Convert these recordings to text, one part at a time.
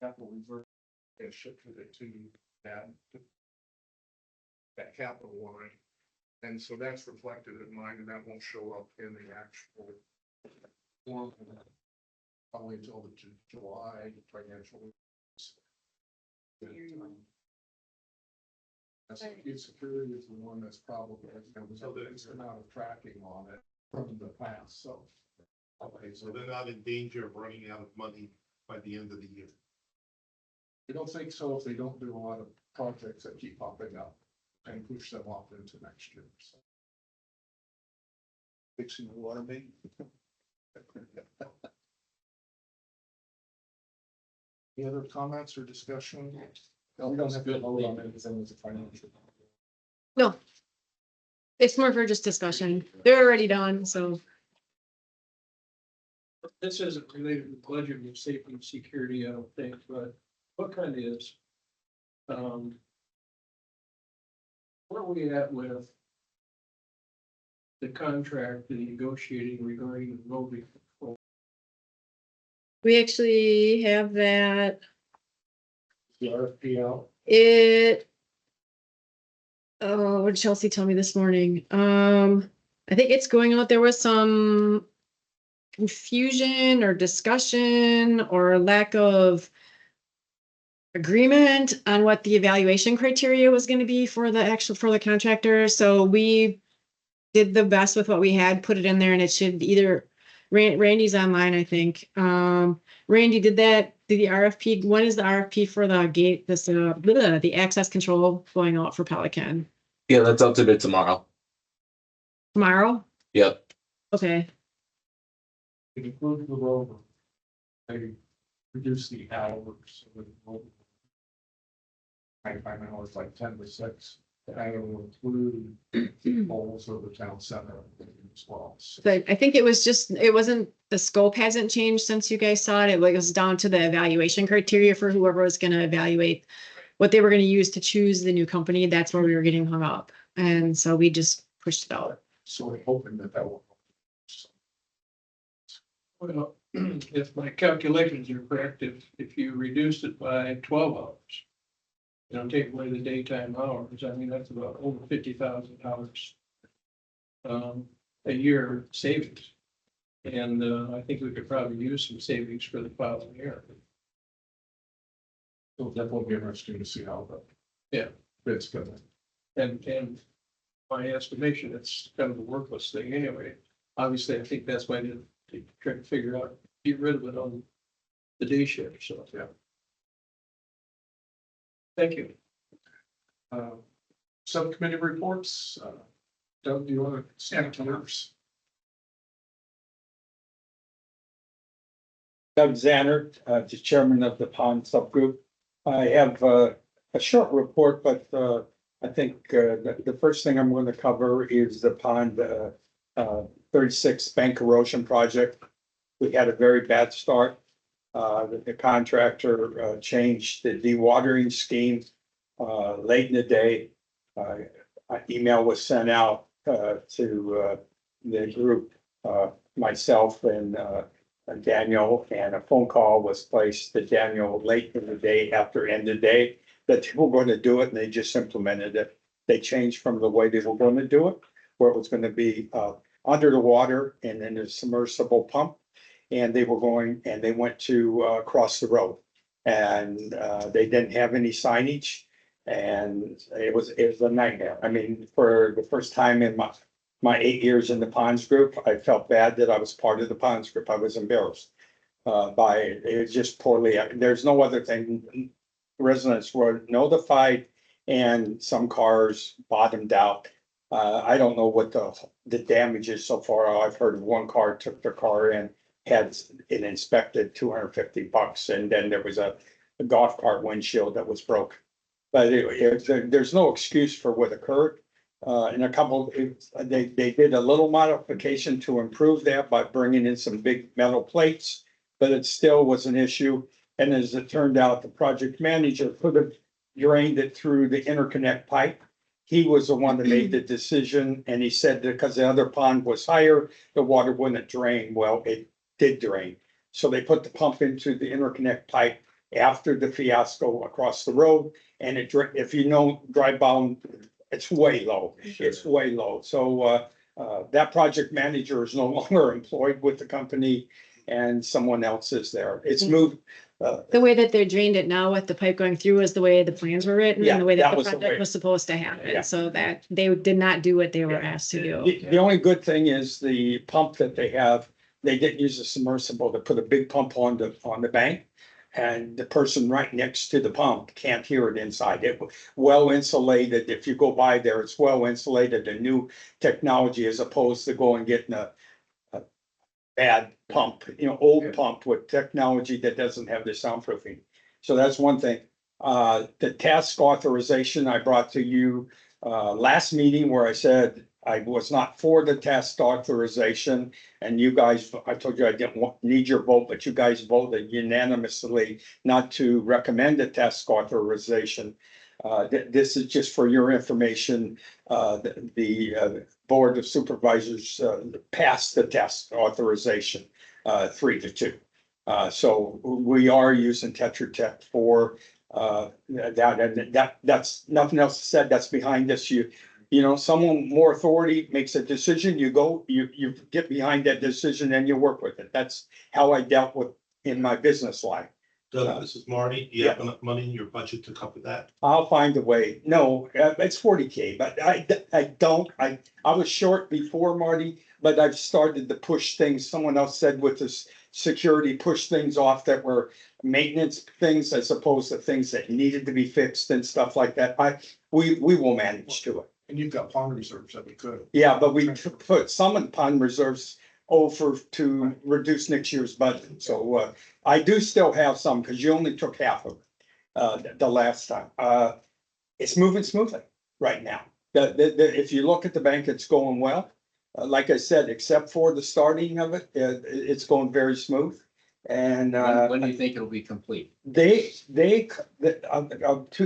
capital reserve and shifted it to that, that capital line. And so that's reflected in mine, and that won't show up in the actual form probably until the July financial. Security is the one that's probably, so there's an amount of tracking on it from the past, so. Okay, so they're not in danger of running out of money by the end of the year. I don't think so if they don't do a lot of projects that keep popping up and push them off into next year, so. Fixing the water main. Any other comments or discussion? No, we don't have to vote on it because then it's a financial. No. It's more for just discussion. They're already done, so. This isn't related to budget and safety and security, I don't think, but what kind is? Where are we at with the contract, the negotiating regarding the roving patrol? We actually have that. The RFP out. Oh, what did Chelsea tell me this morning? I think it's going out. There was some confusion or discussion or lack of agreement on what the evaluation criteria was going to be for the contractor. So we did the best with what we had, put it in there, and it should either Randy's online, I think. Randy, did the RFP, when is the RFP for the gate, the access control going out for Pelican? Yeah, that's up to bid tomorrow. Tomorrow? Yep. Okay. It includes the rover. They reduce the hours. I find hours like 10 to 6. And it will include poles of the town center as well. So So I think it wasn't, the scope hasn't changed since you guys saw it. It was down to the evaluation criteria for whoever was going to evaluate what they were going to use to choose the new company. That's where we were getting hung up. And so we just pushed it out. so we're hoping that will. Well, if my calculations are correct, if you reduce it by 12 hours, you know, take away the daytime hours, I mean, that's about over $50,000 a year savings. And I think we could probably use some savings for the following year. So that will be interesting to see how Yeah. It's going. And my estimation, it's kind of a worthless thing anyway. Obviously, I think that's why they try to figure out, get rid of it on the day shift, so. Yeah. Thank you. Subcommittee reports. Doug, do you want to stand to yours? Doug Zanner, the chairman of the pond subgroup. I have a short report, but I think the first thing I'm going to cover is the pond 36 bank erosion project. We had a very bad start. The contractor changed the dewatering scheme late in the day. An email was sent out to the group, myself and Daniel, and a phone call was placed to Daniel late in the day after end of day that they were going to do it, and they just implemented it. They changed from the way they were going to do it, where it was going to be under the water and then a submersible pump. And they went to across the road, and they didn't have any signage, and it was a nightmare. I mean, for the first time in my 8 years in the ponds group, I felt bad that I was part of the ponds group. I was embarrassed by it. It was just poorly. There's no other thing. Residents were notified, and some cars bottomed out. I don't know what the damage is so far. I've heard of one car took their car in, had it inspected, $250, and then there was a golf cart windshield that was broke. But there's no excuse for what occurred. In a couple, they did a little modification to improve that by bringing in some big metal plates, but it still was an issue. And as it turned out, the project manager could have drained it through the interconnect pipe. He was the one that made the decision, and he said that because the other pond was higher, the water wouldn't drain. Well, it did drain. So they put the pump into the interconnect pipe, after the fiasco across the road. And if you know dry bound, it's way low. It's way low. So, that project manager is no longer employed with the company and someone else is there. It's moved. The way that they drained it now with the pipe going through is the way the plans were written Yeah, and the way that that the was the way. project was supposed to Yeah. happen. So that they did not do what they were Yeah. asked to do. The only good thing is the pump that they have, they didn't use a submersible to put a big pump on the bank. And the person right next to the pump can't hear it inside. It was well insulated. If you go by there, it's well insulated, a new technology as opposed to going getting a bad pump, old pump with technology that doesn't have the soundproofing. So that's one thing. The task authorization I brought to you last meeting where I said I was not for the task authorization. And you guys, I told you I need your vote, but you guys voted unanimously not to recommend the task authorization. This is just for your information. The Board of Supervisors passed the task authorization 3-2. So we are using Tetra Tech for that, and that's nothing else said. That's behind us. Someone more authority makes a decision, you get behind that decision and you work with it. That's how I dealt with in my business life. Doug, this is Marty. Do you have enough money in your budget to cover that? I'll find a way. No, it's 40K, but I was short before, Marty, but I've started to push things. Someone else said with this security, push things off that were maintenance things as opposed to things that needed to be fixed and stuff like that. We will manage to it. And you've got pond reserves that we could. Yeah, but we put some in pond reserves over to reduce next year's budget. So, I do still have some because you only took half of it, the last time. It's moving smoothly right now. If you look at the bank, it's going well. Like I said, except for the starting of it, it's going very smooth. And, When do you think it'll be complete? two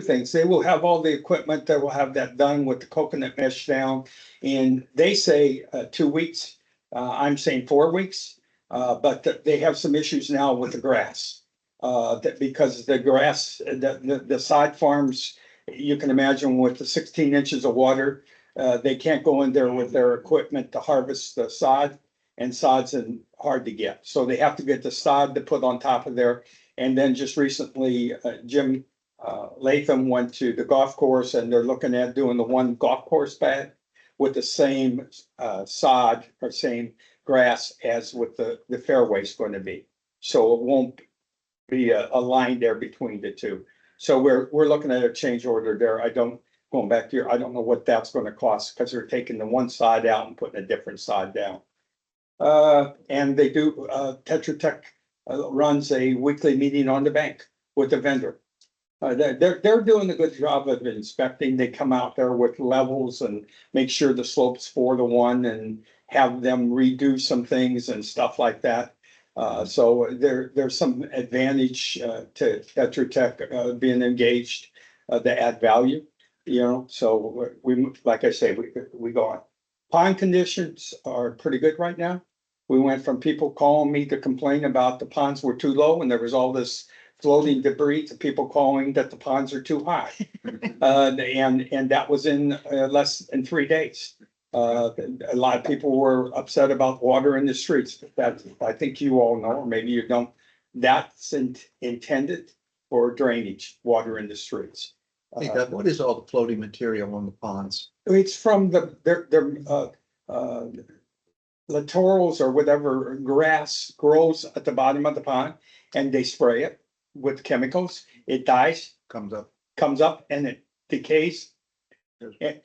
things, they will have all the equipment, they will have that done with the coconut mesh down. And they say, 2 weeks, I'm saying 4 weeks, but they have some issues now with the grass. Because the grass, the side farms, you can imagine with the 16 inches of water, they can't go in there with their equipment to harvest the sod. And sod's hard to get, so they have to get the sod to put on top of there. And then just recently, Jim Latham went to the golf course and they're looking at doing the one golf course pad with the same sod or same grass as with the fairway's going to be. So it won't be a line there between the two. So we're looking at a change order there. Going back to I don't know what that's going to cost because they're taking the one side out and putting a different side down. And they do, Tetra Tech runs a weekly meeting on the bank with the vendor. They're doing a good job of inspecting. They come out there with levels and make sure the slope's 4-to-1 and have them redo some things and stuff like that. So there's some advantage to Tetra Tech being engaged to add value, so we, like I say, we go on. Pond conditions are pretty good right now. We went from people calling me to complain about the ponds were too low and there was all this floating debris to people calling that the ponds are too high. And that was in less than 3 days. A lot of people were upset about water in the streets. That I think you all know, or maybe you don't. That's intended for drainage, water in the streets. Hey, Doug, what is all the floating material on the ponds? It's from their littorals or whatever grass grows at the bottom of the pond, and they spray it with chemicals. It dies, Comes up. comes up, and it decays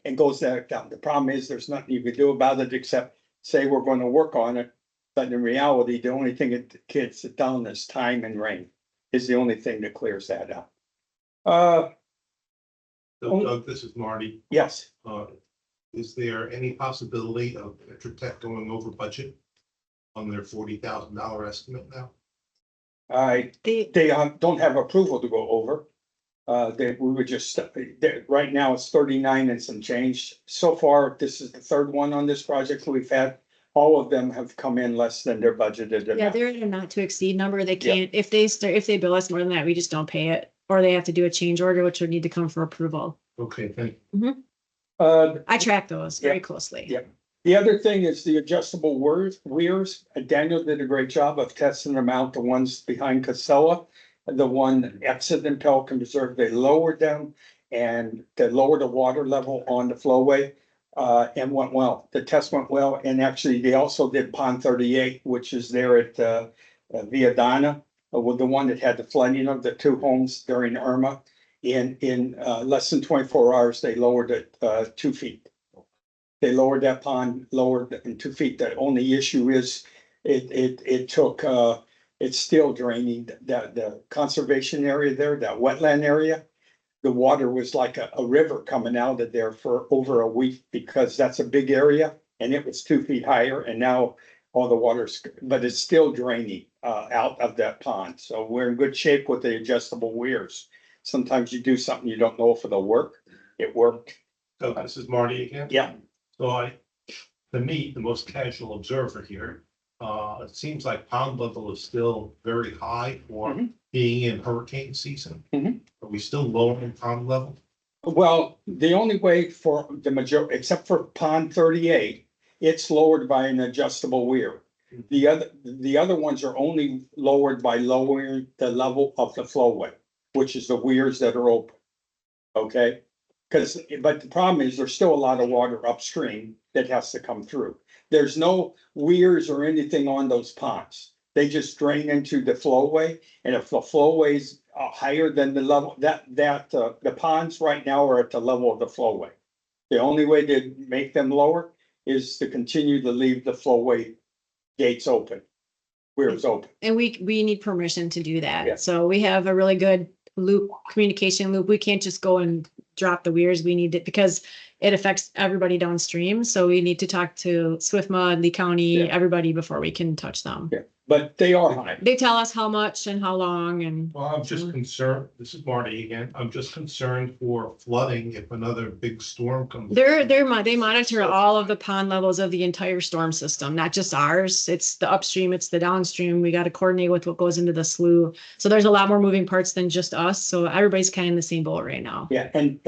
and goes down. The problem is there's nothing you can do about it except say we're going to work on it. But in reality, the only thing that gets it down is time and rain is the only thing that clears that out. Doug, this is Marty. Yes. Is there any possibility of Tetra Tech going over budget on their $40,000 estimate now? They don't have approval to go over. We would just, right now it's 39 and some change. So far, this is the third one on this project we've had all of them have come in less than their budgeted Yeah, amount. they're at a not to exceed number. They Yeah. can't, if they bill us more than that, we just don't pay it. Or they have to do a change order, which would need to come for approval. Okay, thank I track those very Yeah. closely. Yeah. The other thing is the adjustable weirs. Daniel did a great job of testing them out, the ones behind Casella. The one exit in Pelican Reserve, they lowered them and they lowered the water level on the flowway. And went well. The test went well. And actually, they also did Pond 38, which is there at Via Donna, with the one that had the flooding of the two homes during Irma. In less than 24 hours, they lowered it 2 feet. They lowered that pond, lowered it in 2 feet. The only issue is it took, it's still draining the conservation area there, that wetland area. The water was like a river coming out of there for over a week because that's a big area and it was 2 feet higher and now all the water's, but it's still draining out of that pond. So we're in good shape with the adjustable weirs. Sometimes you do something, you don't know if it'll work. It worked. So this is Marty again. Yeah. So to me, the most casual observer here, it seems like pond level is still very high for Mhm. being in hurricane season. Mhm. Are we still lowering pond level? Well, the only way for the major, except for pond 38, it's lowered by an adjustable weir. The other ones are only lowered by lowering the level of the flowway, which is the weirs that are open. Okay? But the problem is there's still a lot of water upstream that has to come through. There's no weirs or anything on those ponds. They just drain into the flowway, and if the flowway's higher than the level, the ponds right now are at the level of the flowway. The only way to make them lower is to continue to leave the flowway gates open, weirs open. And we need permission to do Yeah. that. So we have a really good communication loop. We can't just go and drop the weirs. We need it because it affects everybody downstream. So we need to talk to Swiftmud, Lee County, Yeah. everybody before we can touch them. Yeah, but they are high. They tell us how much and how long and Well, I'm just concerned, this is Marty again, I'm just concerned for flooding if another big storm comes. they monitor all of the pond levels of the entire storm system, not just ours. It's the upstream, it's the downstream. We got to coordinate with what goes into the slough. So there's a lot more moving parts than just us. So everybody's kind of in the same boat right now. Yeah, and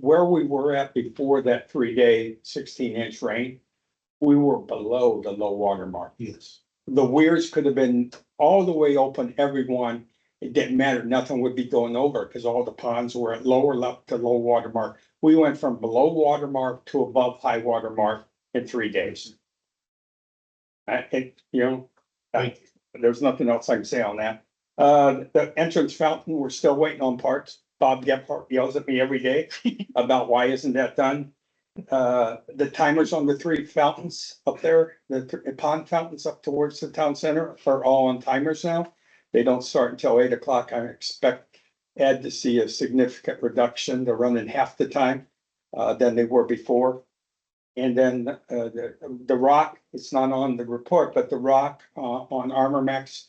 where we were at before that 3-day 16-inch rain, we were below the low water mark. Yes. The weirs could have been all the way open, everyone. It didn't matter, nothing would be going over because all the ponds were at lower level to low water mark. We went from below water mark to above high water mark in 3 days. There's nothing else I can say on that. The entrance fountain, we're still waiting on parts. Bob Gephardt yells at me every day about why isn't that done? The timers on the 3 fountains up there, the pond fountains up towards the town center are all on timers now. They don't start until 8 o'clock. I expect Ed to see a significant reduction. They're running half the time than they were before. And then the rock, it's not on the report, but the rock on Armor Max,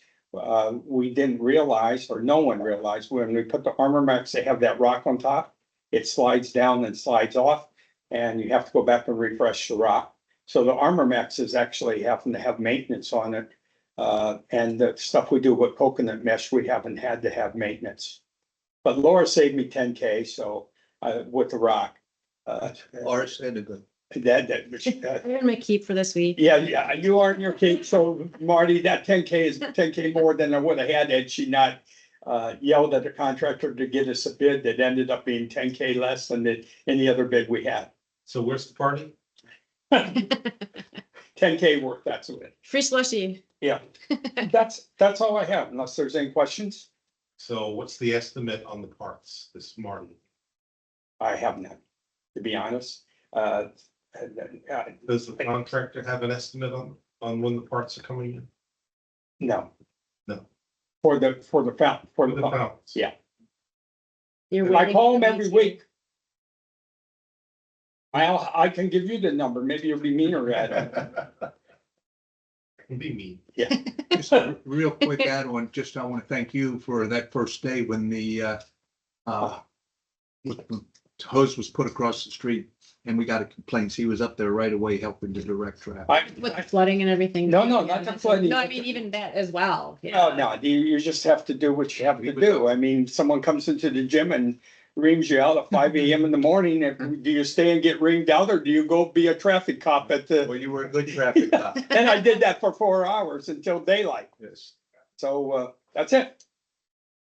we didn't realize, or no one realized, when we put the Armor Max, they have that rock on top. It slides down and slides off, and you have to go back and refresh the rock. So the Armor Max is actually having to have maintenance on it. And the stuff we do with coconut mesh, we haven't had to have maintenance. But Laura saved me 10K, so with the rock. Laura said a good. I'm gonna make keep for this week. Yeah, you aren't your cake, so Marty, that 10K is 10K more than I would have had she not yelled at the contractor to get us a bid that ended up being 10K less than any other bid we had. So where's the party? 10K worth, that's it. Free slushy. Yeah, that's all I have, unless there's any questions. So what's the estimate on the parts this morning? I have none, to be honest. Does the contractor have an estimate on when the parts are coming in? No. No. For the fountain, for For the the fountain, fountains? yeah. You're I waiting call for them me every to- week. I can give you the number, maybe you'll be meaner at it. Can be mean. Just a real quick add on, just I want to thank you for that first day when the hose was put across the street and we got a complaint. He was up there right away helping to direct traffic. With the flooding and everything. No, no, not the flooding. No, I mean, even that as well. No, no, you just have to do what you have to do. I mean, someone comes into the gym and reams you out at 5 AM in the morning. Do you stay and get reamed out, or do you go be a traffic cop at the? Well, you were a good traffic cop. And I did that for 4 hours until daylight. Yes. So, that's it.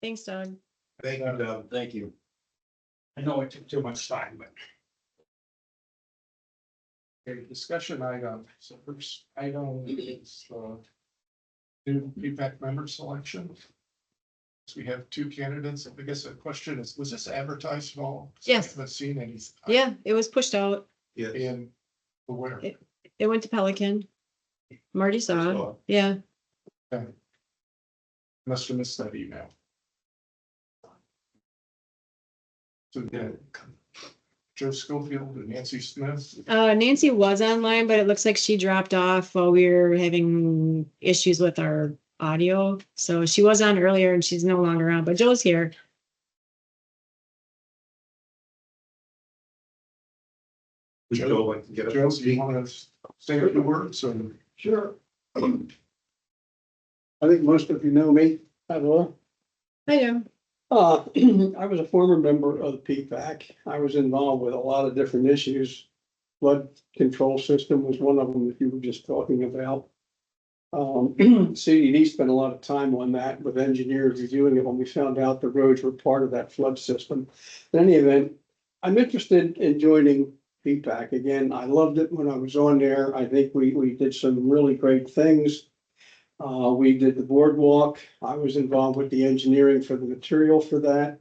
Thanks, Doug. Thank you, Doug. Thank you. I know it took too much time, but. Okay, discussion item. So first item is new feedback member selection. So we have two candidates. I guess the question is, was this advertised at all? Yes. I haven't seen any. Yeah, it was pushed out. Yes. In where? It went to Pelican. Marty saw it. Yeah. Must have missed that email. So yeah, Joe Schofield and Nancy Smith. Nancy was online, but it looks like she dropped off while we were having issues with our audio. So she was on earlier and she's no longer on, but Joe's here. Would Joe like to get up? Joe, do you want to say a few words or? Sure. I think most of you know me. Hi, Laura. Hi, Joe. I was a former member of the PPAC. I was involved with a lot of different issues. Flood control system was one of them that you were just talking about. CDD spent a lot of time on that with engineers reviewing it when we found out the roads were part of that flood system. In any event, I'm interested in joining PPAC again. I loved it when I was on there. I think we did some really great things. We did the boardwalk. I was involved with the engineering for the material for that.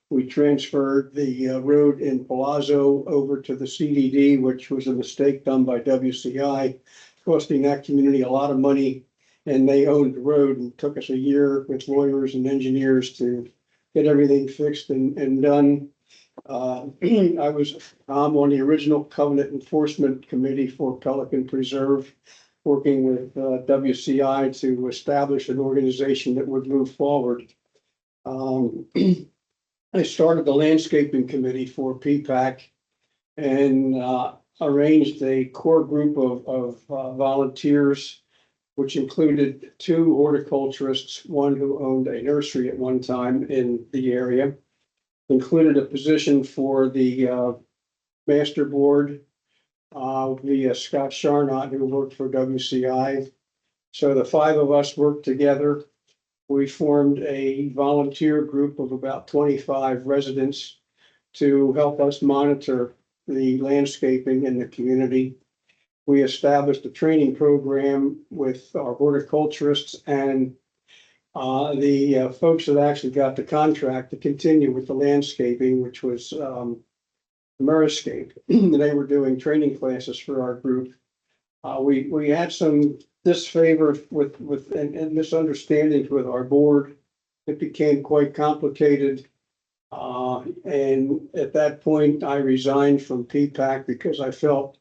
We transferred the road in Palazzo over to the CDD, which was a mistake done by WCI, costing that community a lot of money. And they owned the road and took us a year with lawyers and engineers to get everything fixed and done. I'm on the original covenant enforcement committee for Pelican Preserve, working with WCI to establish an organization that would move forward. I started the landscaping committee for PPAC and arranged a core group of volunteers, which included two horticulturists, one who owned a nursery at one time in the area, included a position for the master board via Scott Charnot, who worked for WCI. So the five of us worked together. We formed a volunteer group of about 25 residents to help us monitor the landscaping in the community. We established a training program with our horticulturists and the folks that actually got the contract to continue with the landscaping, which was Meriscape. They were doing training classes for our group. We had some disfavor with and misunderstandings with our board. It became quite complicated. And at that point, I resigned from PPAC because I felt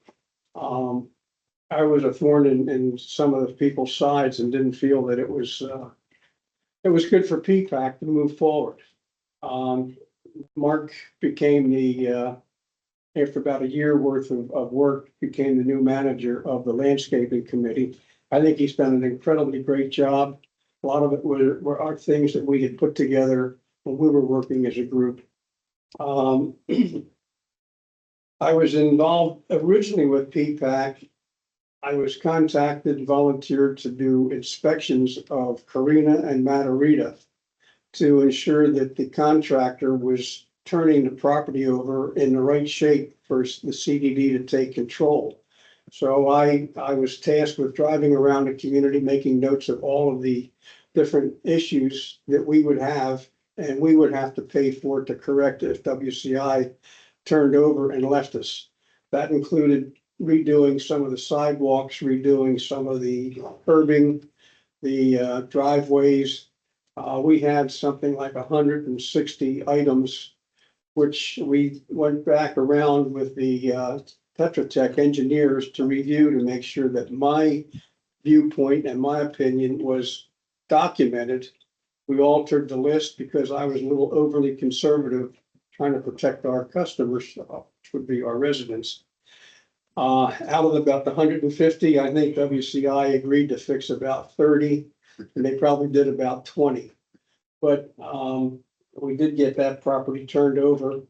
I was a thorn in some of the people's sides and didn't feel that it was good for PPAC to move forward. Mark became after about a year worth of work, became the new manager of the landscaping committee. I think he's done an incredibly great job. A lot of it were our things that we had put together when we were working as a group. I was involved originally with PPAC. I was contacted and volunteered to do inspections of Carina and Matarita to ensure that the contractor was turning the property over in the right shape for the CDD to take control. So I was tasked with driving around the community, making notes of all of the different issues that we would have, and we would have to pay for it to correct it if WCI turned over and left us. That included redoing some of the sidewalks, redoing some of the curbing, the driveways. We had something like 160 items, which we went back around with the Tetra Tech engineers to review to make sure that my viewpoint and my opinion was documented. We altered the list because I was a little overly conservative trying to protect our customers, which would be our residents. Out of about the 150, I think WCI agreed to fix about 30, and they probably did about 20. But we did get that property turned over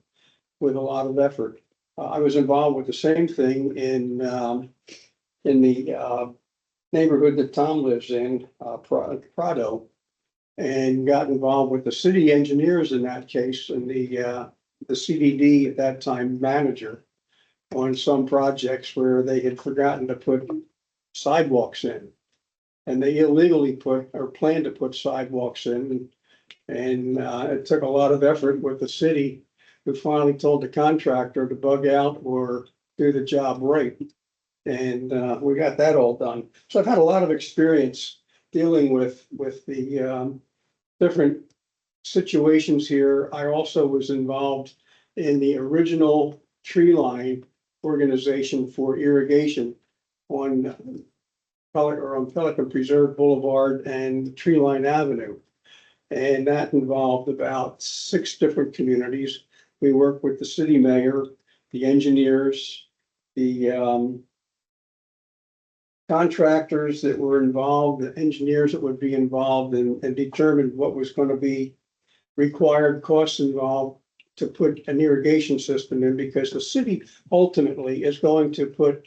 with a lot of effort. I was involved with the same thing in the neighborhood that Tom lives in, Prado, and got involved with the city engineers in that case, and the CDD at that time manager on some projects where they had forgotten to put sidewalks in. And they illegally put or planned to put sidewalks in. And it took a lot of effort with the city, who finally told the contractor to bug out or do the job right. And we got that all done. So I've had a lot of experience dealing with the different situations here. I also was involved in the original tree line organization for irrigation on Pelican Preserve Boulevard and Tree Line Avenue. And that involved about 6 different communities. We worked with the city mayor, the engineers, the contractors that were involved, the engineers that would be involved, and determined what was going to be required, costs involved to put an irrigation system in, because the city ultimately is going to put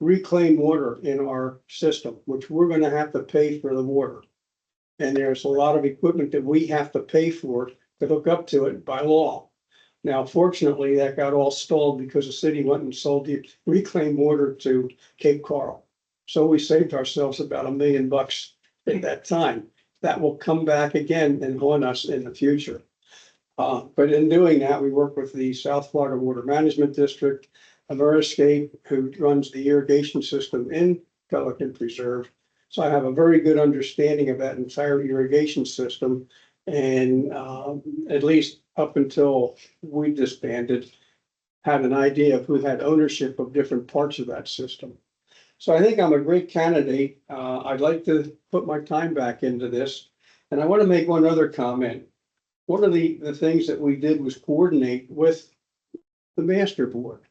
reclaimed water in our system, which we're going to have to pay for the water. And there's a lot of equipment that we have to pay for to hook up to it by law. Now, fortunately, that got all stalled because the city went and sold the reclaimed water to Cape Coral. So we saved ourselves about $1 million at that time. That will come back again and haunt us in the future. But in doing that, we work with the South Florida Water Management District, Ameriscape, who runs the irrigation system in Pelican Preserve. So I have a very good understanding of that entire irrigation system. And at least up until we disbanded, had an idea of who had ownership of different parts of that system. So I think I'm a great candidate. I'd like to put my time back into this. And I want to make one other comment. One of the things that we did was coordinate with the master board.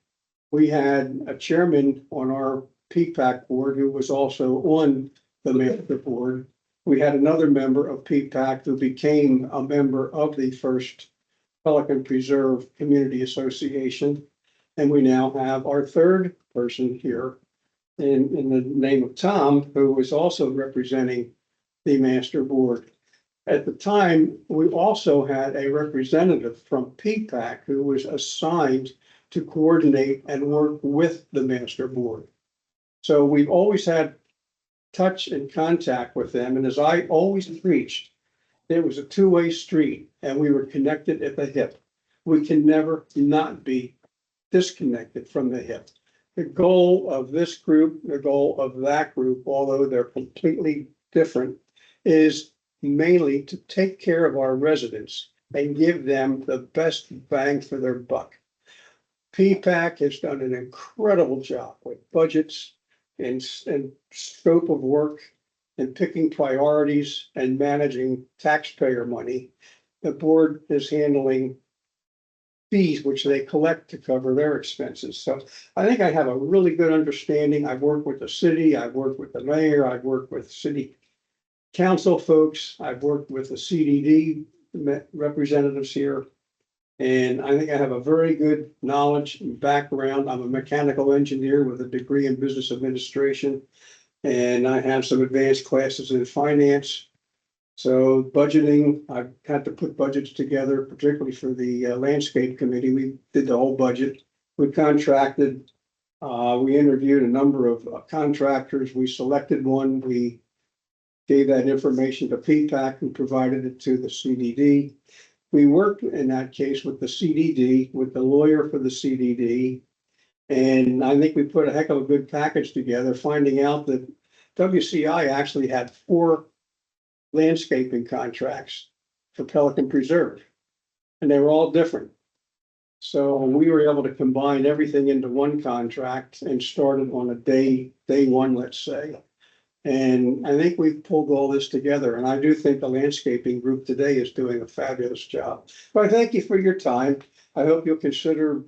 We had a chairman on our PPAC board who was also on the master board. We had another member of PPAC who became a member of the first Pelican Preserve Community Association. And we now have our third person here in the name of Tom, who was also representing the master board. At the time, we also had a representative from PPAC who was assigned to coordinate and work with the master board. So we've always had touch and contact with them. And as I always preached, it was a two-way street and we were connected at the hip. We can never not be disconnected from the hip. The goal of this group, the goal of that group, although they're completely different, is mainly to take care of our residents and give them the best bang for their buck. PPAC has done an incredible job with budgets and scope of work and picking priorities and managing taxpayer money. The board is handling fees which they collect to cover their expenses. So I think I have a really good understanding. I've worked with the city, I've worked with the mayor, I've worked with city council folks, I've worked with the CDD representatives here. And I think I have a very good knowledge and background. I'm a mechanical engineer with a degree in business administration. And I have some advanced classes in finance. So budgeting, I've had to put budgets together, particularly for the landscape committee. We did the whole budget. We contracted, we interviewed a number of contractors. We selected one. We gave that information to PPAC and provided it to the CDD. We worked in that case with the CDD, with the lawyer for the CDD. And I think we put a heck of a good package together, finding out that WCI actually had 4 landscaping contracts for Pelican Preserve, and they were all different. So we were able to combine everything into one contract and started on a day one, let's say. And I think we've pulled all this together, and I do think the landscaping group today is doing a fabulous job. But I thank you for your time. I hope you'll consider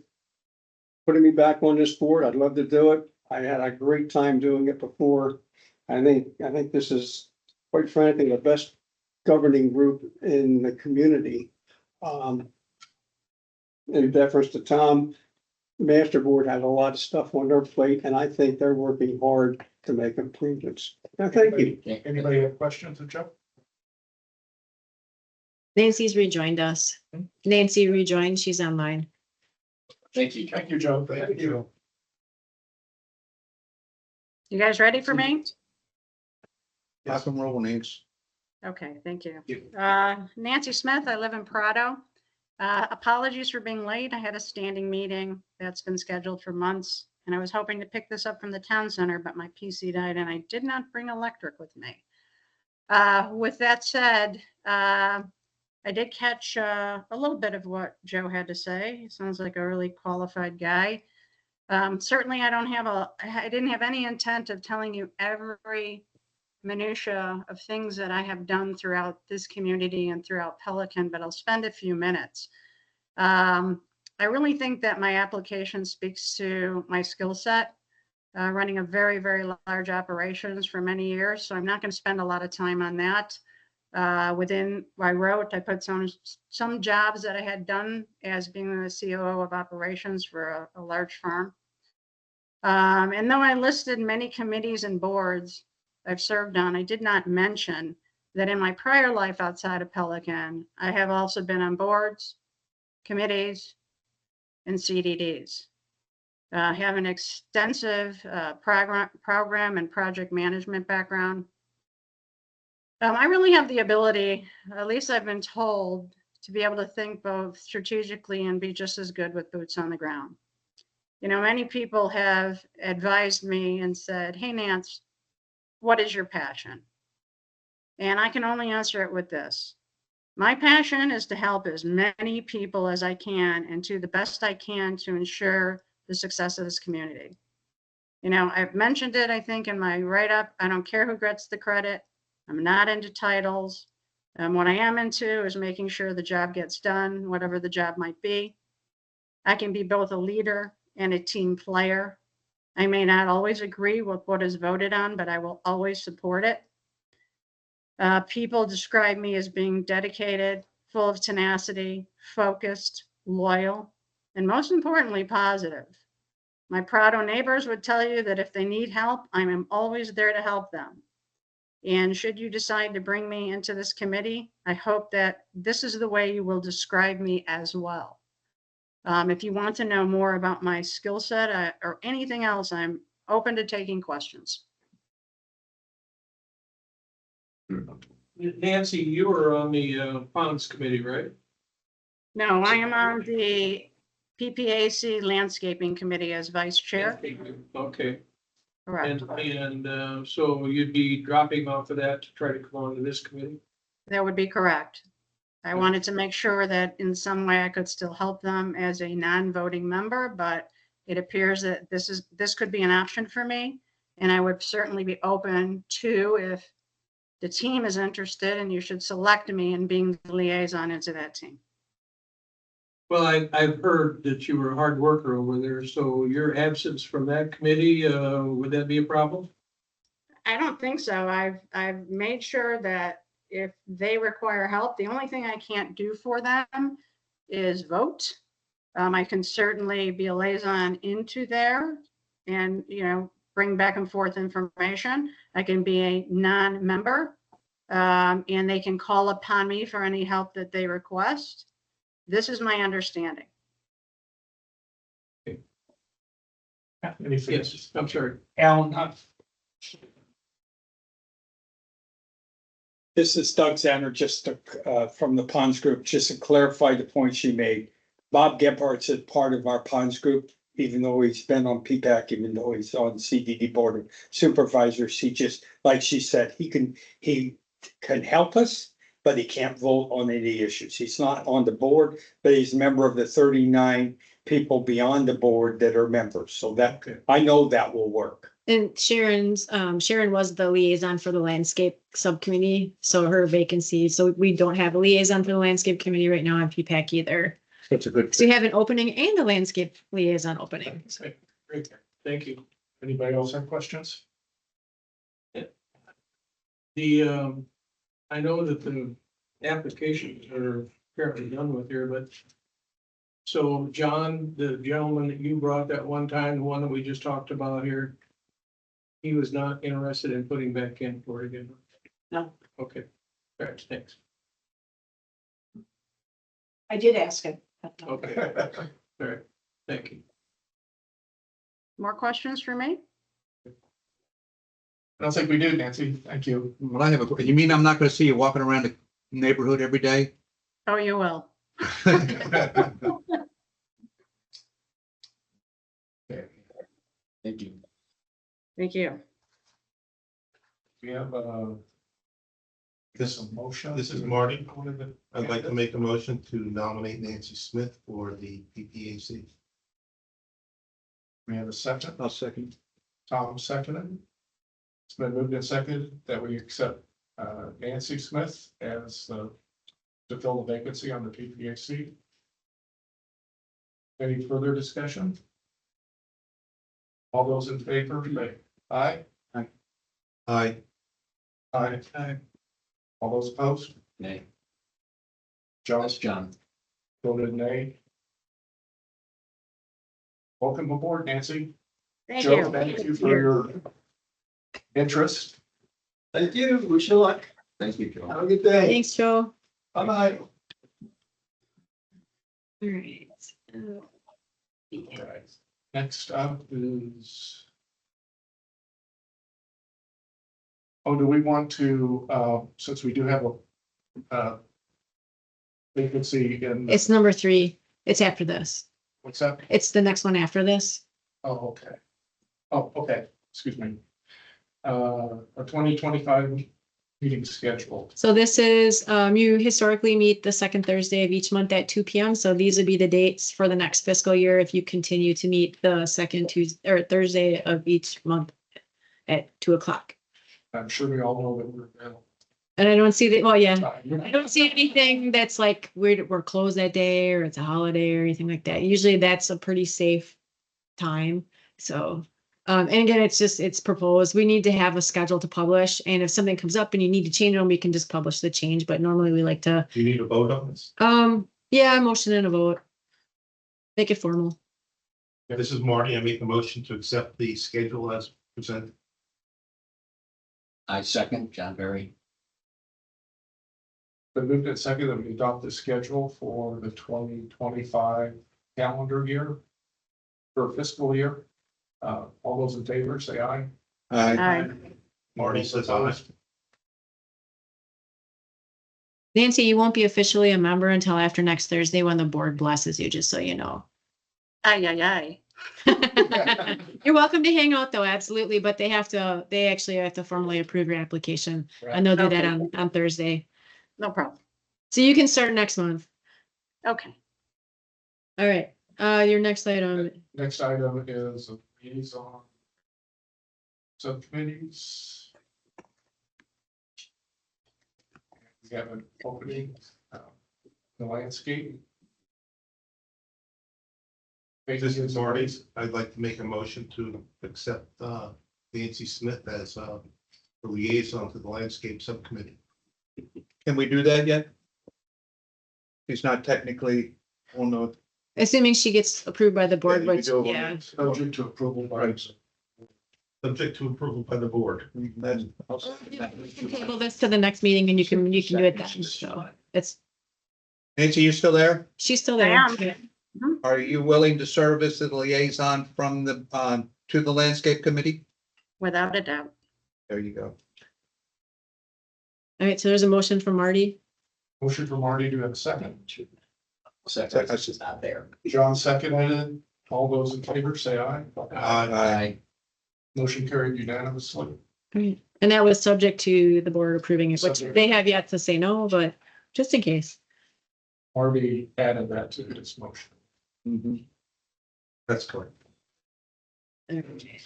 putting me back on this board. I'd love to do it. I had a great time doing it before. I think this is, quite frankly, the best governing group in the community. In deference to Tom, Master Board has a lot of stuff on their plate, and I think they're working hard to make improvements. Now, thank you. Anybody have questions of Joe? Nancy's rejoined us. Nancy rejoined, she's online. Thank you. Thank you, Joe. Thank you. You guys ready for me? Rock and roll, Nance. Okay, thank you. Yeah. Nancy Smith, I live in Prado. Apologies for being late. I had a standing meeting that's been scheduled for months, and I was hoping to pick this up from the town center, but my PC died and I did not bring electric with me. With that said, I did catch a little bit of what Joe had to say. He sounds like a really qualified guy. Certainly, I didn't have any intent of telling you every minutia of things that I have done throughout this community and throughout Pelican, but I'll spend a few minutes. I really think that my application speaks to my skill set, running a very, very large operations for many years. So I'm not going to spend a lot of time on that. I put some jobs that I had done as being the COO of operations for a large firm. And though I listed many committees and boards I've served on, I did not mention that in my prior life outside of Pelican, I have also been on boards, committees, and CDDs. I have an extensive program and project management background. I really have the ability, at least I've been told, to be able to think both strategically and be just as good with boots on the ground. You know, many people have advised me and said, "Hey, Nance, what is your passion?" And I can only answer it with this. My passion is to help as many people as I can and do the best I can to ensure the success of this community. You know, I've mentioned it, I think, in my write-up. I don't care who gets the credit. I'm not into titles. What I am into is making sure the job gets done, whatever the job might be. I can be both a leader and a team player. I may not always agree with what is voted on, but I will always support it. People describe me as being dedicated, full of tenacity, focused, loyal, and most importantly, positive. My Prado neighbors would tell you that if they need help, I am always there to help them. And should you decide to bring me into this committee, I hope that this is the way you will describe me as well. If you want to know more about my skill set or anything else, I'm open to taking questions. Nancy, you were on the ponds committee, right? No, I am on the PPAC Landscaping Committee as vice chair. Okay, Correct. and so you'd be dropping off of that to try to come on to this committee? That would be correct. I wanted to make sure that in some way I could still help them as a non-voting member, but it appears that this could be an option for me. And I would certainly be open to, if the team is interested, and you should select me in being the liaison into that team. Well, I've heard that you were a hard worker over there, so your absence from that committee, would that be a problem? I don't think so. I've made sure that if they require help, the only thing I can't do for them is vote. I can certainly be a liaison into there and, you know, bring back and forth information. I can be a non-member, and they can call upon me for any help that they request. This is my understanding. Anything? Yes, I'm sorry. Alan, this is Doug Zanner, just from the Ponds Group, just to clarify the point she made. Bob Gephardt's a part of our Ponds Group, even though he's been on PPAC, even though he's on CDD Board of Supervisors. He just, like she said, he can help us, but he can't vote on any issues. He's not on the board, but he's a member of the 39 people beyond the board that are members, so that, Okay. I know that will work. And Sharon was the liaison for the landscape subcommittee, so her vacancy, so we don't have a liaison for the landscape committee right now on PPAC either. It's a good. So you have an opening and a landscape liaison opening. So Okay, great, thank you. Anybody else have questions? I know that the applications are apparently done with here, but. So John, the gentleman that you brought that one time, the one that we just talked about here. He was not interested in putting back in for it again. No. Okay, all right, thanks. I did ask him. Okay, all right, thank you. More questions for me? I don't think we do, Nancy. Thank you. Well, I have a, you mean I'm not gonna see you walking around the neighborhood every day? Oh, you will. Thank you. Thank you. We have this motion. This is Marty. I'd like to make a motion to nominate Nancy Smith for the PPAC. We have a second. I'll second. Tom seconded. It's been moved and seconded that we accept Nancy Smith as to fill the vacancy on the PPAC. Any further discussion? All those in favor, say aye. Aye. Aye. All those opposed? Nay, John that's John. voted nay. Welcome aboard, Nancy. Thank Joe, you. thank you for your interest. Thank you. Wish you luck. Thank you, Joe. Have a good day. thanks, Joe. Bye-bye. All right. All right. Next up is. Oh, do we want to, since we do have a vacancy in, It's number 3. It's after this. what's that? It's the next one after this. Oh, okay. Oh, okay, excuse me. A 2025 meeting schedule. So this is, you historically meet the second Thursday of each month at 2 p.m. So these would be the dates for the next fiscal year if you continue to meet the second Tuesday or Thursday of each month at 2 o'clock. I'm sure we all know that we're available. And I don't see that, well, yeah, I don't see anything that's like we're closed that day or it's a holiday or anything like that. Usually that's a pretty safe time. So, and again, it's proposed. We need to have a schedule to publish. And if something comes up and you need to change them, we can just publish the change. But normally we like to, Do you need a vote on this? yeah, motion and a vote. Make it formal. This is Marty. I make a motion to accept the schedule as presented. I second John Berry. Been moved and seconded that we adopt the schedule for the 2025 calendar year. For fiscal year. All those in favor, say aye. Aye. Marty says aye. Nancy, you won't be officially a member until after next Thursday when the board blesses you, just so you know. Aye, aye, aye. You're welcome to hang out though, absolutely, but they actually have to formally approve your application. And they'll do that Okay. on Thursday. No problem. So you can start next month. Okay. All right, your next item, Next item is a liaison subcommittees. We have an opening, the landscape. This is Marty. I'd like to make a motion to accept Nancy Smith as the liaison to the landscape subcommittee. Can we do that yet? He's not technically on the, assuming she gets approved by the board, Yeah, you which, do it. yeah. Subject to approval by. Subject to approval by the board. that's. We can table this to the next meeting and you can do it then, so it's, Nancy, you still there? she's still I there. am. Yeah. Are you willing to serve as the liaison from the, to the landscape committee? Without a doubt. There you go. All right, so there's a motion from Marty. Motion for Marty, do you have a second? Second, it's just not there. John seconded it. All those in favor, say aye. Aye. Motion carried unanimously. All right, and that was subject to the board approving it, which Subject. they have yet to say no, but just in case. Marty added that to his motion. Mhm. That's correct. Okay.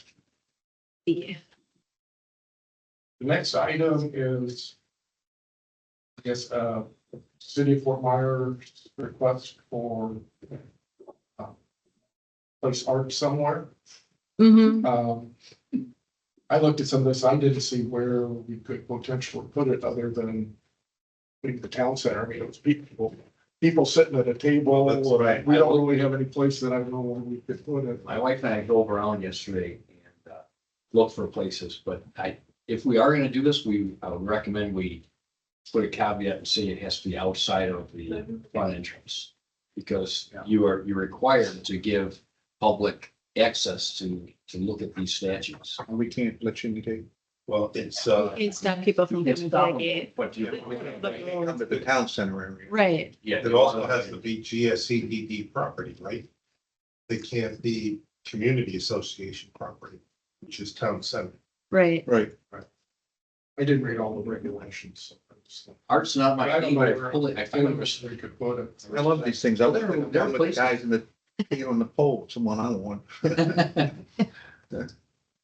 Yeah. The next item is, I guess, City of Fort Myers request for place art somewhere. Mm-hmm. I looked at some of this, I didn't see where we could potentially put it other than the town center. I mean, it was people sitting at a table. That's right. We don't really have any place that I don't know where we could put it. My wife and I drove around yesterday and looked for places, but if we are gonna do this, I would recommend we put a caveat and say it has to be outside of the front entrance. Because you're required to give public access to look at these statues. We can't let you indicate. Well, it's, Can't stop people from coming to the gate. But you. Come to the town center area. Right. Yeah. it also has to be GSCDD property, right? They can't be community association property, which is town center. Right. Right. I didn't read all the regulations. So I just- Art's not I my don't thing, know but I where fully, I find it. we could put it. I love these things. I Well, love there are one with the places. guys in the, on the pole, it's a one-on-one.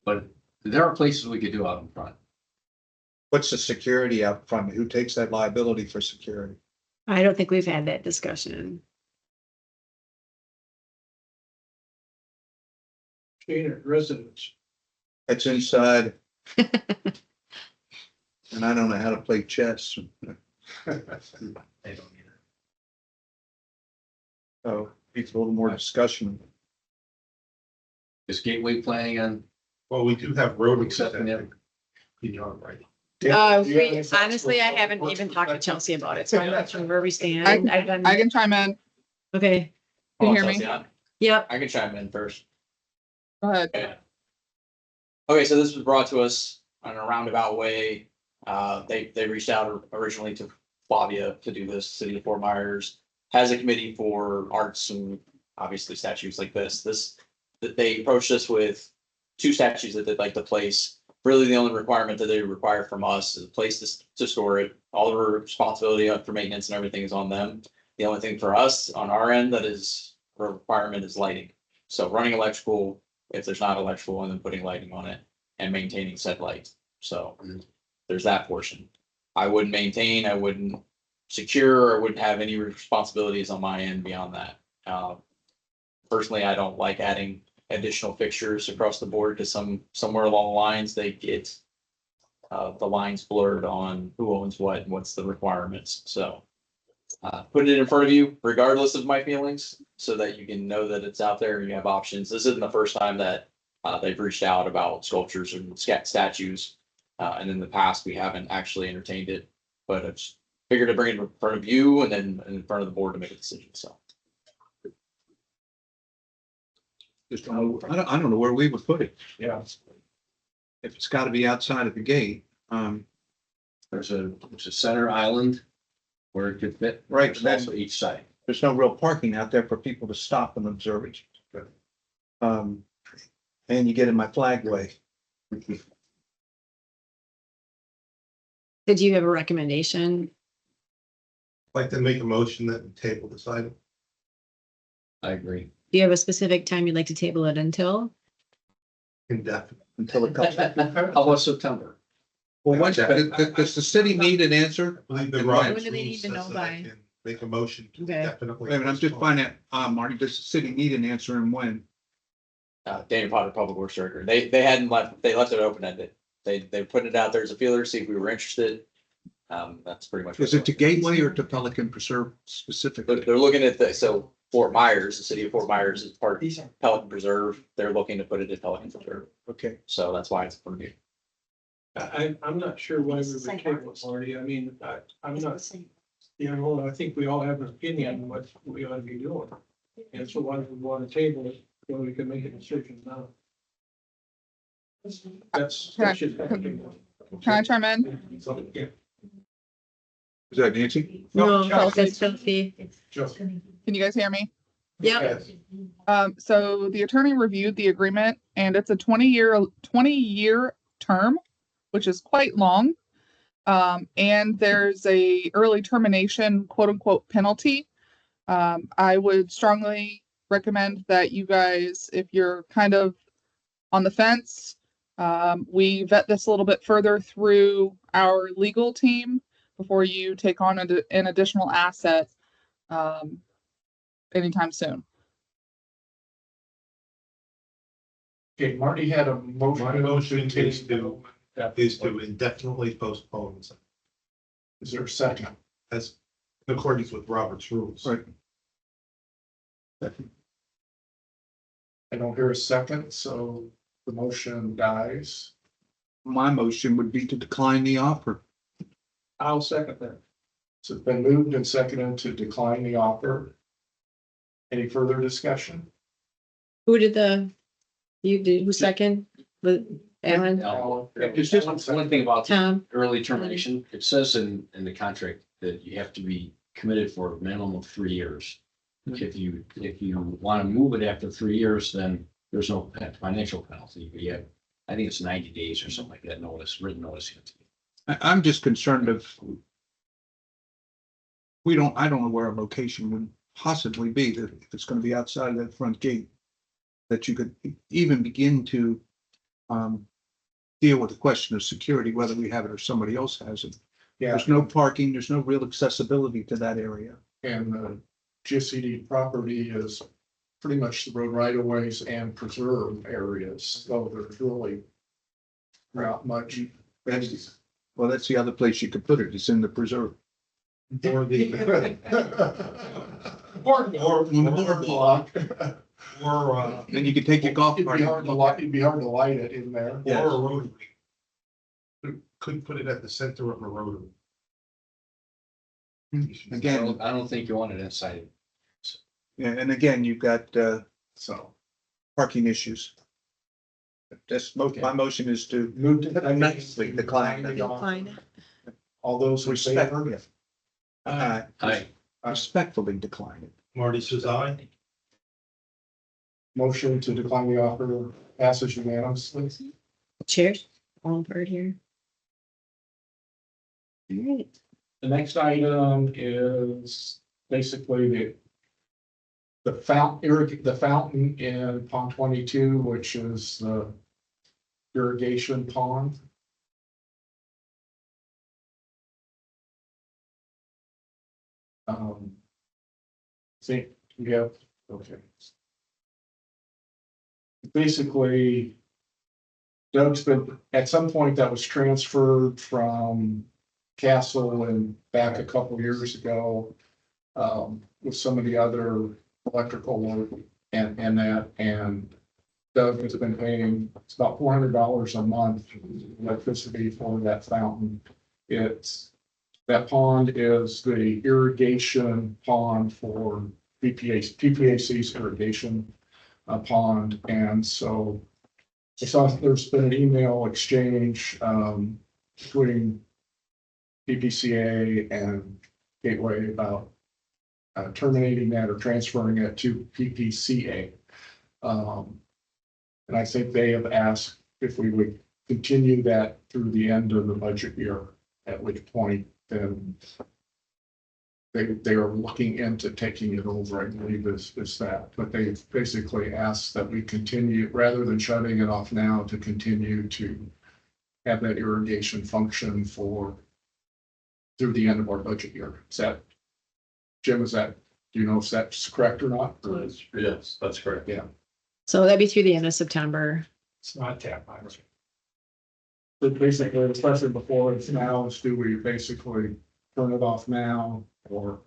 But there are places we could do out in front. What's the security out front? Who takes that liability for security? I don't think we've had that discussion. Senior residents. It's inside. And I don't know how to play chess. They don't either. So it's a little more discussion. Is Gateway planning on Well, we do have road accepting acceptance. it? You know, right. Honestly, I haven't even talked to Chelsea about it, so I'm not sure where we stand. I've been, I can chime in. okay, Can you Oh, hear me? Chelsea on? yep, I can chime in first. Go ahead. Okay, so this was brought to us in a roundabout way. They reached out originally to Flavia to do this. City of Fort Myers has a committee for arts and obviously statues like this. They approached us with two statues that they'd like to place. Really, the only requirement that they require from us is a place to store it. All the responsibility for maintenance and everything is on them. The only thing for us on our end that is a requirement is lighting. So running electrical, if there's not electrical, and then putting lighting on it and maintaining said light. So there's that portion. I wouldn't maintain, I wouldn't secure, I wouldn't have any responsibilities on my end beyond that. Personally, I don't like adding additional fixtures across the board because somewhere along the lines, they get the lines blurred on who owns what and what's the requirements. So putting it in front of you, regardless of my feelings, so that you can know that it's out there and you have options. This isn't the first time that they've reached out about sculptures and statues. And in the past, we haven't actually entertained it, but I just figured to bring it in front of you and then in front of the board to make a decision. So. Just don't know, I don't know where we would put it. Yeah. If it's gotta be outside of the gate, There's a center island where it could fit. Right, There's then- also each side. there's no real parking out there for people to stop and observe it. And you get in my flagway. did you have a recommendation? I'd like to make a motion that we table this item I agree. Do you have a specific time you'd like to table it until? indefinitely. Until it comes. How about September? Well, does the city need an answer? I believe the And Robert's When do they rules need to know says that I by? can make a motion to Okay. definitely. Wait a minute, I'm just finding out, Marty, does the city need an answer and when? Daniel Potter, Public Works Director. They hadn't left, they left it open ended. They put it out there as a feeler, see if we were interested. That's pretty much. Is it to Gateway or to Pelican Preserve specifically? They're looking at so Fort Myers, the city of Fort Myers is part of Pelican Preserve. They're looking to put it in Pelican Preserve. Okay, So that's why it's in front of you. I'm not sure why we would table it, Marty. I mean, I'm not, you know, I think we all have an opinion on what we ought to be doing. And so why do we want to table it when we can make a decision now? That's just. Can I chime in? So, yeah. is that Nancy? No, Chelsea. that's Chelsea. Just- Can you guys hear me? Yep, yes. So the attorney reviewed the agreement and it's a 20-year term, which is quite long. And there's a early termination, quote unquote, penalty. I would strongly recommend that you guys, if you're kind of on the fence, we vet this a little bit further through our legal team before you take on an additional asset anytime soon. Okay, Marty had a motion. My motion is continue. to indefinitely postpone Is there a second? as in accordance with Robert's rules. Right. I don't hear a second, so the motion dies. My motion would be to decline the offer. I'll second that. So it's been moved and seconded to decline the offer. Any further discussion? Who did you did, who second? With Alan, Now, it's just one thing about Tom? early termination. It says in the contract that you have to be committed for a minimum of 3 years. If you want to move it after 3 years, then there's no financial penalty. But yeah, I think it's 90 days or something like that notice, written notice. I'm just concerned of. I don't know where a location would possibly be, that if it's gonna be outside of that front gate. That you could even begin to deal with the question of security, whether we have it or somebody else has it. Yeah, There's no parking, there's no real accessibility to that area. and the GCD property is pretty much the road right of ways and preserve areas, so there's really not much. Well, that's the other place you could put it, it's in the preserve. Or the, Or block. or, Then you could take your golf It'd cart. be hard to light, it'd be hard to light it in there. Yeah. or a rotary. Could put it at the center of a rotary. Again, I don't think you want it inside. yeah, and again, you've got So. parking issues. My motion is to Moved to. nicely decline the Decline. All those in respect, favor? Aye. respectfully decline it. Marty says aye. Motion to decline the offer passes unanimously. Cheers. All bird here. All right. The next item is basically the fountain in pond 22, which is the irrigation pond. See, we have, okay. Basically, Doug's been, at some point that was transferred from Castle and back a couple years ago. With some of the other electrical work and that, and Doug has been paying, it's about $400 a month electricity for that fountain. That pond is the irrigation pond for PPAC's irrigation pond, and so I saw there's been an email exchange between PPCA and Gateway about terminating that or transferring it to PPCA. And I think they have asked if we would continue that through the end of the budget year, at which point then they are looking into taking it over, I believe is that, but they basically asked that we continue, rather than shutting it off now, to continue to have that irrigation function through the end of our budget year. Is that, Jim, do you know if that's correct or not? Yes, that's correct. Yeah. So that'd be through the end of September. It's not that much. But basically, the question before it's now is, do we basically turn it off now or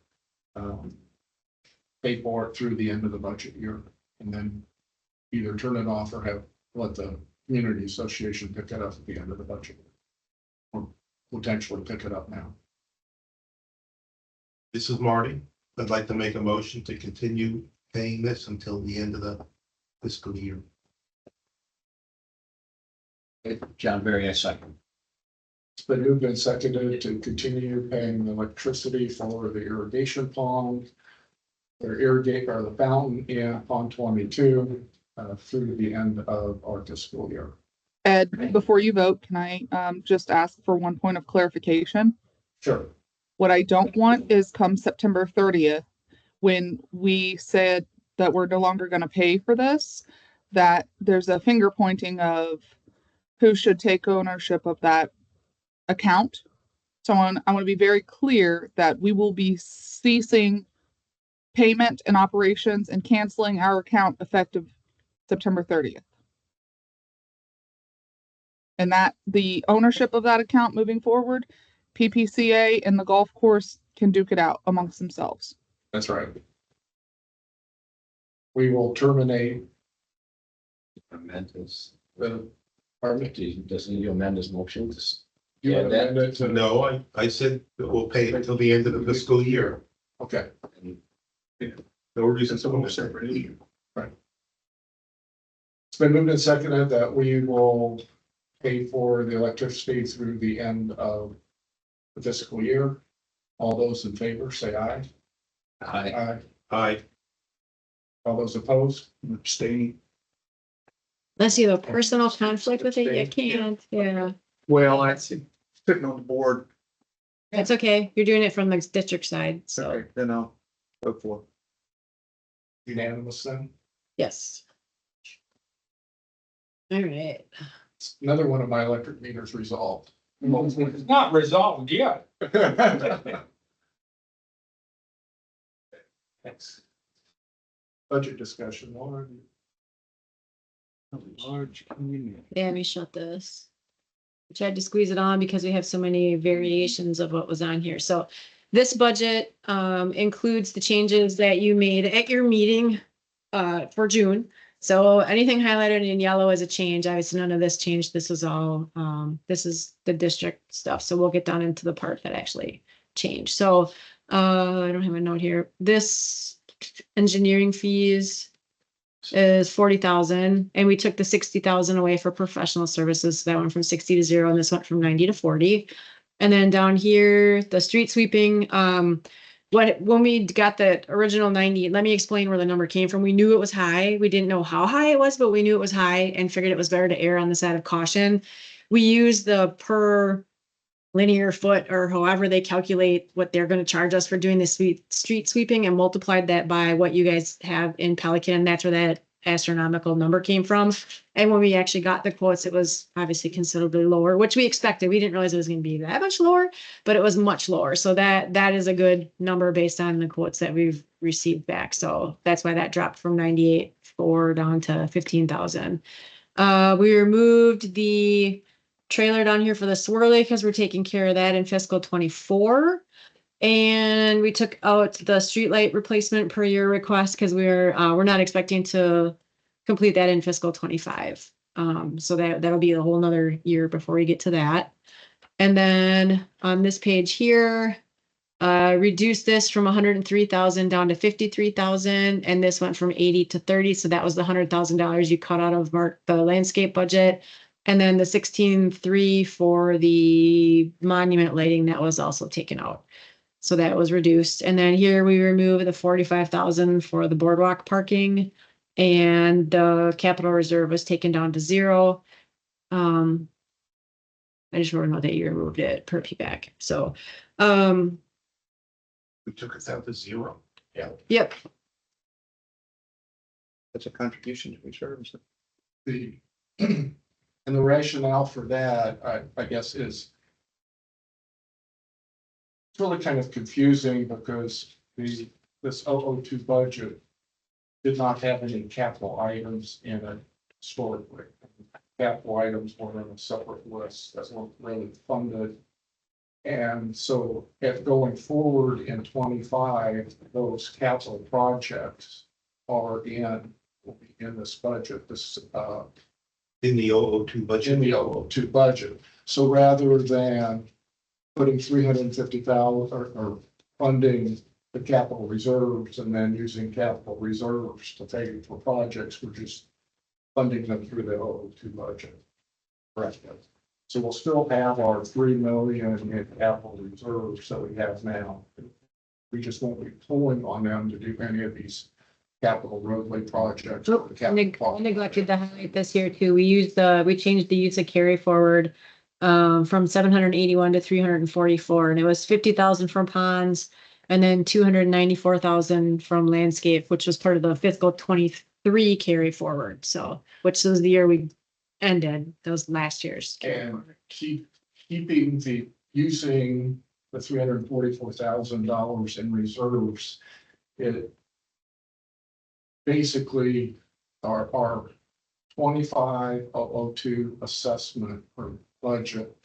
pay for it through the end of the budget year? And then either turn it off or let the community association pick it up at the end of the budget. Or potentially pick it up now. This is Marty. I'd like to make a motion to continue paying this until the end of the fiscal year. John Barry, I second. It's been moved and seconded to continue paying the electricity for the irrigation pond. Or the fountain in pond 22 through the end of our fiscal year. Ed, before you vote, can I just ask for one point of clarification? Sure. What I don't want is come September 30th, when we said that we're no longer going to pay for this, that there's a finger pointing of who should take ownership of that account. So I want to be very clear that we will be ceasing payment and operations and canceling our account effective September 30th. And that the ownership of that account moving forward, PPCA and the golf course can duke it out amongst themselves. That's right. We will terminate Amend his, the, doesn't he amend his motion? you Yeah, would that- amend it to, No, I said that we'll pay it until the end of the fiscal year. okay. No reason So to we'll move separate it. it. Right. It's been moved and seconded that we will pay for the electricity through the end of the fiscal year. All those in favor, say aye. I, Aye. Aye. All those opposed? Abstaining. Unless you have a personal conflict with it, you can't, yeah. Well, I see, sitting on the board, That's okay. You're doing it from the district side, so, so then I'll go for it. Unanimous then? yes. All right. Another one of my electric meters resolved. It's not resolved yet. Thanks. Budget discussion, Lauren. Large community. Yeah, let me shut this. I tried to squeeze it on because we have so many variations of what was on here. So this budget includes the changes that you made at your meeting for June. So anything highlighted in yellow is a change. Obviously, none of this changed. This is all this is the district stuff. So we'll get down into the part that actually changed. So I don't have a note here. This engineering fees is 40,000, and we took the 60,000 away for professional services. So that went from 60 to 0, and this went from 90 to 40. And then down here, the street sweeping, when we got the original 90, let me explain where the number came from. We knew it was high. We didn't know how high it was, but we knew it was high and figured it was better to err on the side of caution. We used the per linear foot or however they calculate what they're going to charge us for doing the street sweeping and multiplied that by what you guys have in Pelican. And that's where that astronomical number came from. And when we actually got the quotes, it was obviously considerably lower, which we expected. We didn't realize it was going to be that much lower, but it was much lower. So that is a good number based on the quotes that we've received back. So that's why that dropped from 98.4 down to 15,000. We removed the trailer down here for the swirly because we're taking care of that in fiscal 24. And we took out the streetlight replacement per year request because we're not expecting to complete that in fiscal 25. So that'll be a whole nother year before we get to that. And then on this page here, reduced this from 103,000 down to 53,000, and this went from 80 to 30. So that was the $100,000 you cut out of the landscape budget. And then the 16.3 for the monument lighting, that was also taken out. So that was reduced. And then here we remove the 45,000 for the boardwalk parking, and the capital reserve was taken down to 0. I just want to know that you removed it per PPAC. So, We took it down to 0. yep. That's a contribution to reserves. The, and the rationale for that, I guess, is it's really kind of confusing because this 002 budget did not have any capital items in it historically. Capital items were in a separate list that weren't really funded. And so if going forward in 25, those capital projects will be in this budget, In the 002 budget. in the 002 budget. So rather than putting 350,000 or funding the capital reserves and then using capital reserves to pay for projects, we're just funding them through the 002 budget. Correct. So we'll still have our 3 million in capital reserves that we have now. We just won't be pulling on them to do any of these capital roadway projects. or the capital I neglected to highlight this here too. We changed the use of carry forward from 781 to 344, and it was 50,000 from ponds and then 294,000 from landscape, which was part of the fiscal 23 carry forward. So, which was the year we ended, those last year's. carry And forward. using the $344,000 in reserves, it basically our 25,002 assessment or budget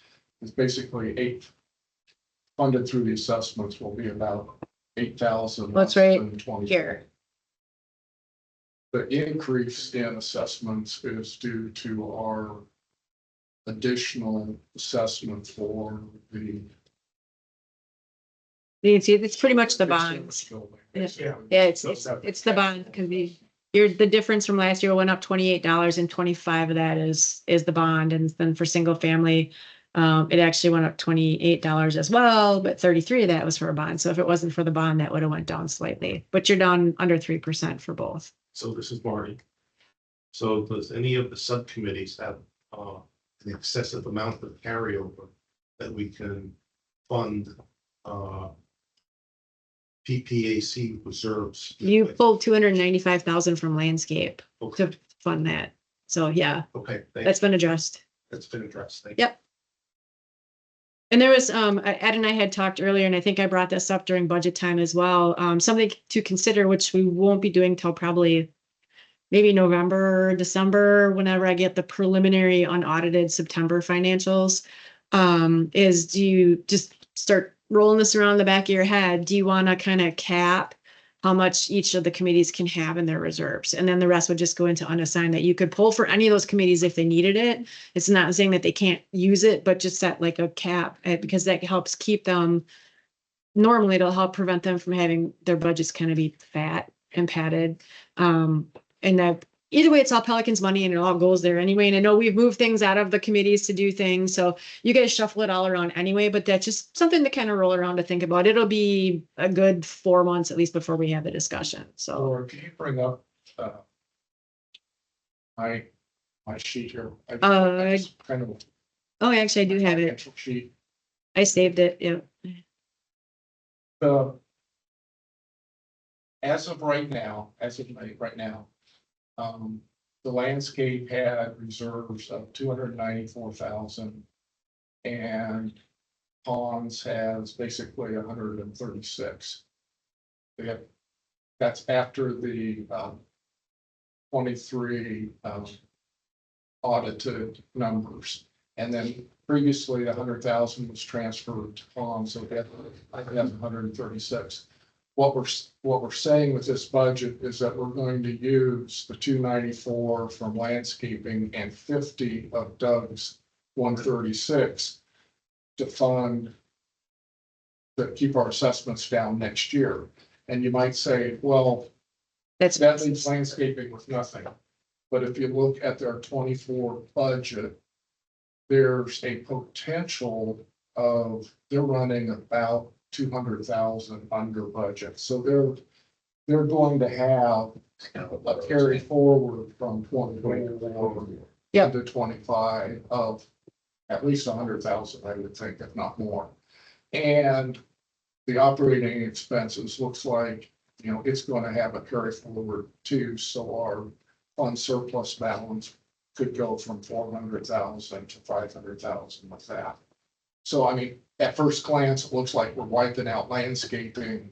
is basically funded through the assessments will be about 8,000. That's right here. The increase in assessments is due to our additional assessment for the. You can see it's pretty much the bonds. Yeah, it's the bond, because the difference from last year went up $28 and 25 of that is the bond. And then for single family, it actually went up $28 as well, but 33 of that was for a bond. So if it wasn't for the bond, that would have went down slightly, but you're down under 3% for both. So this is Marty. So does any of the subcommittees have an excessive amount of carryover that we can fund PPAC reserves? You pulled 295,000 from landscape Okay, to fund that. So yeah, okay, that's been addressed. that's been addressed. Thank you. Yep. And there was, Ed and I had talked earlier, and I think I brought this up during budget time as well. Something to consider, which we won't be doing till probably maybe November, or December, whenever I get the preliminary unaudited September financials, is do you just start rolling this around the back of your head? Do you want to kind of cap how much each of the committees can have in their reserves? And then the rest would just go into unassigned that you could pull for any of those committees if they needed it. It's not saying that they can't use it, but just set like a cap, because that helps keep them. Normally it'll help prevent them from having their budgets kind of be fat and padded. And that either way, it's all Pelican's money and it all goes there anyway. And I know we've moved things out of the committees to do things. So you guys shuffle it all around anyway, but that's just something to kind of roll around to think about. It'll be a good 4 months at least before we have the discussion. So Or can you bring up my sheet here? I just kind of. oh, actually I do have it. Financial sheet. I saved it. Yeah. As of right now, the landscape had reserves of 294,000. And ponds has basically 136. That's after the 23 audited numbers. And then previously 100,000 was transferred to ponds, so that I have 136. What we're saying with this budget is that we're going to use the 294 from landscaping and 50 of Doug's 136 to fund to keep our assessments down next year. And you might say, well, That leaves landscaping with nothing. But if you look at their 24 budget, there's a potential of they're running about 200,000 under budget. So they're going to have a carry forward from 2024 to 25 of at least 100,000, I would think, if not more. And the operating expenses looks like, it's going to have a carry forward too. So our fund surplus balance could go from 400,000 to 500,000 with that. So, I mean, at first glance, it looks like we're wiping out landscaping.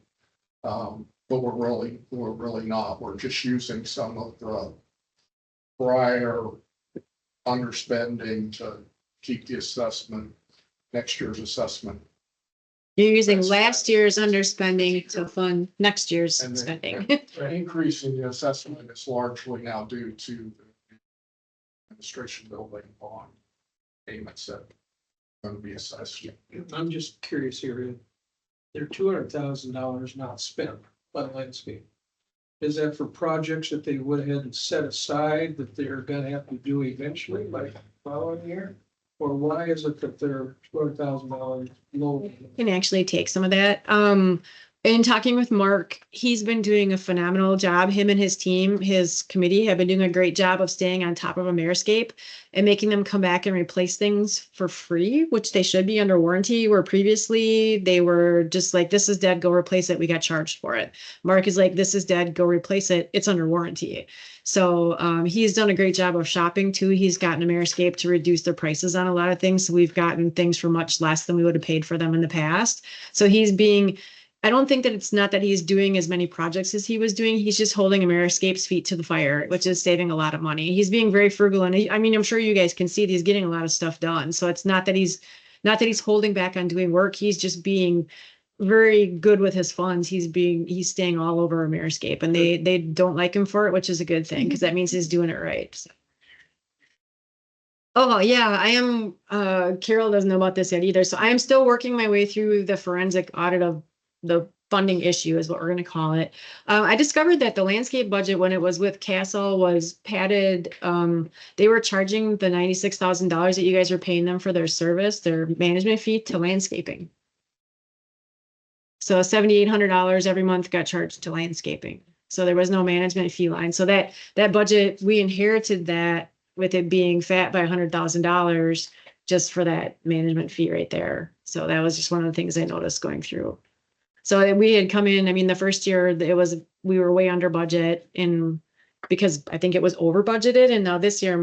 But we're really not. We're just using some of the prior underspending to keep the assessment, next year's assessment. You're using last year's underspending to fund next year's And spending. the increase in the assessment is largely now due to the administration building bond payments that are going to be assessed. I'm just curious here. There are $200,000 not spent by landscape. Is that for projects that they went ahead and set aside that they're gonna have to do eventually, like following year? Or why is it that they're $200,000 low? Can actually take some of that. In talking with Mark, he's been doing a phenomenal job. Him and his team, his committee have been doing a great job of staying on top of Ameriscape and making them come back and replace things for free, which they should be under warranty, where previously they were just like, this is dead, go replace it. We got charged for it. Mark is like, this is dead, go replace it. It's under warranty. So he's done a great job of shopping too. He's gotten Ameriscape to reduce their prices on a lot of things. So we've gotten things for much less than we would have paid for them in the past. So he's being, I don't think that it's not that he's doing as many projects as he was doing. He's just holding Ameriscape's feet to the fire, which is saving a lot of money. He's being very frugal. And I mean, I'm sure you guys can see that he's getting a lot of stuff done. So it's not that he's holding back on doing work. He's just being very good with his funds. He's staying all over Ameriscape, and they don't like him for it, which is a good thing because that means he's doing it right. So. Oh yeah, I am. Carol doesn't know about this yet either. So I am still working my way through the forensic audit of the funding issue is what we're going to call it. I discovered that the landscape budget, when it was with Castle, was padded. They were charging the $96,000 that you guys were paying them for their service, their management fee to landscaping. So $7,800 every month got charged to landscaping. So there was no management fee line. So that budget, we inherited that with it being fat by $100,000 just for that management fee right there. So that was just one of the things I noticed going through. So we had come in, I mean, the first year we were way under budget because I think it was over budgeted. And now this year,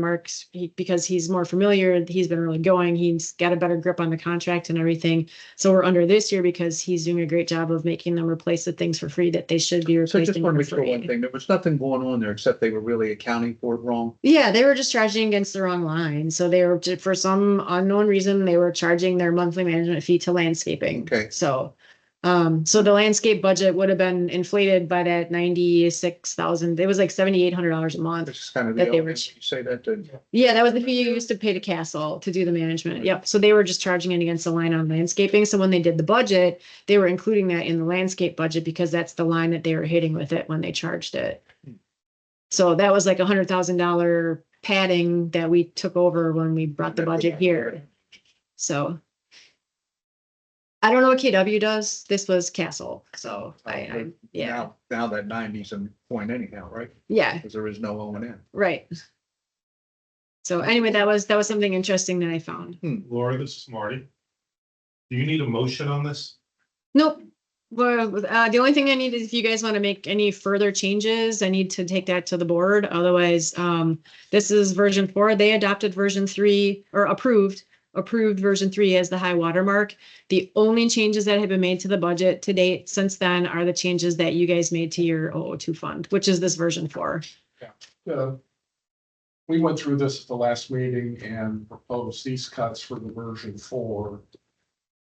because he's more familiar, he's been really going, he's got a better grip on the contract and everything. So we're under this year because he's doing a great job of making them replace the things for free that they should be So replacing just want to for make sure one free. thing, there was nothing going on there except they were really accounting for it wrong. Yeah, they were just charging against the wrong line. So they were, for some unknown reason, they were charging their monthly management fee to landscaping. Okay. So the landscape budget would have been inflated by that 96,000. It was like $7,800 a month. Which is kind of That the, they you were- say that, Yeah, that was the fee you used to pay to Castle to do the management. Yep. So they were just charging it against the line on landscaping. So when they did the budget, they were including that in the landscape budget because that's the line that they were hitting with it when they charged it. So that was like $100,000 padding that we took over when we brought the budget here. So I don't know what KW does. This was Castle. So yeah. now that 90's a point anyhow, right? Yeah, Because there is no O&M. right. So anyway, that was something interesting that I found. Laura, this is Marty. Do you need a motion on this? Nope. Well, the only thing I need is if you guys want to make any further changes, I need to take that to the board. Otherwise, this is version 4. They adopted version 3 or approved version 3 as the high water mark. The only changes that have been made to the budget to date since then are the changes that you guys made to your 002 fund, which is this version 4. We went through this at the last meeting and proposed these cuts for the version 4.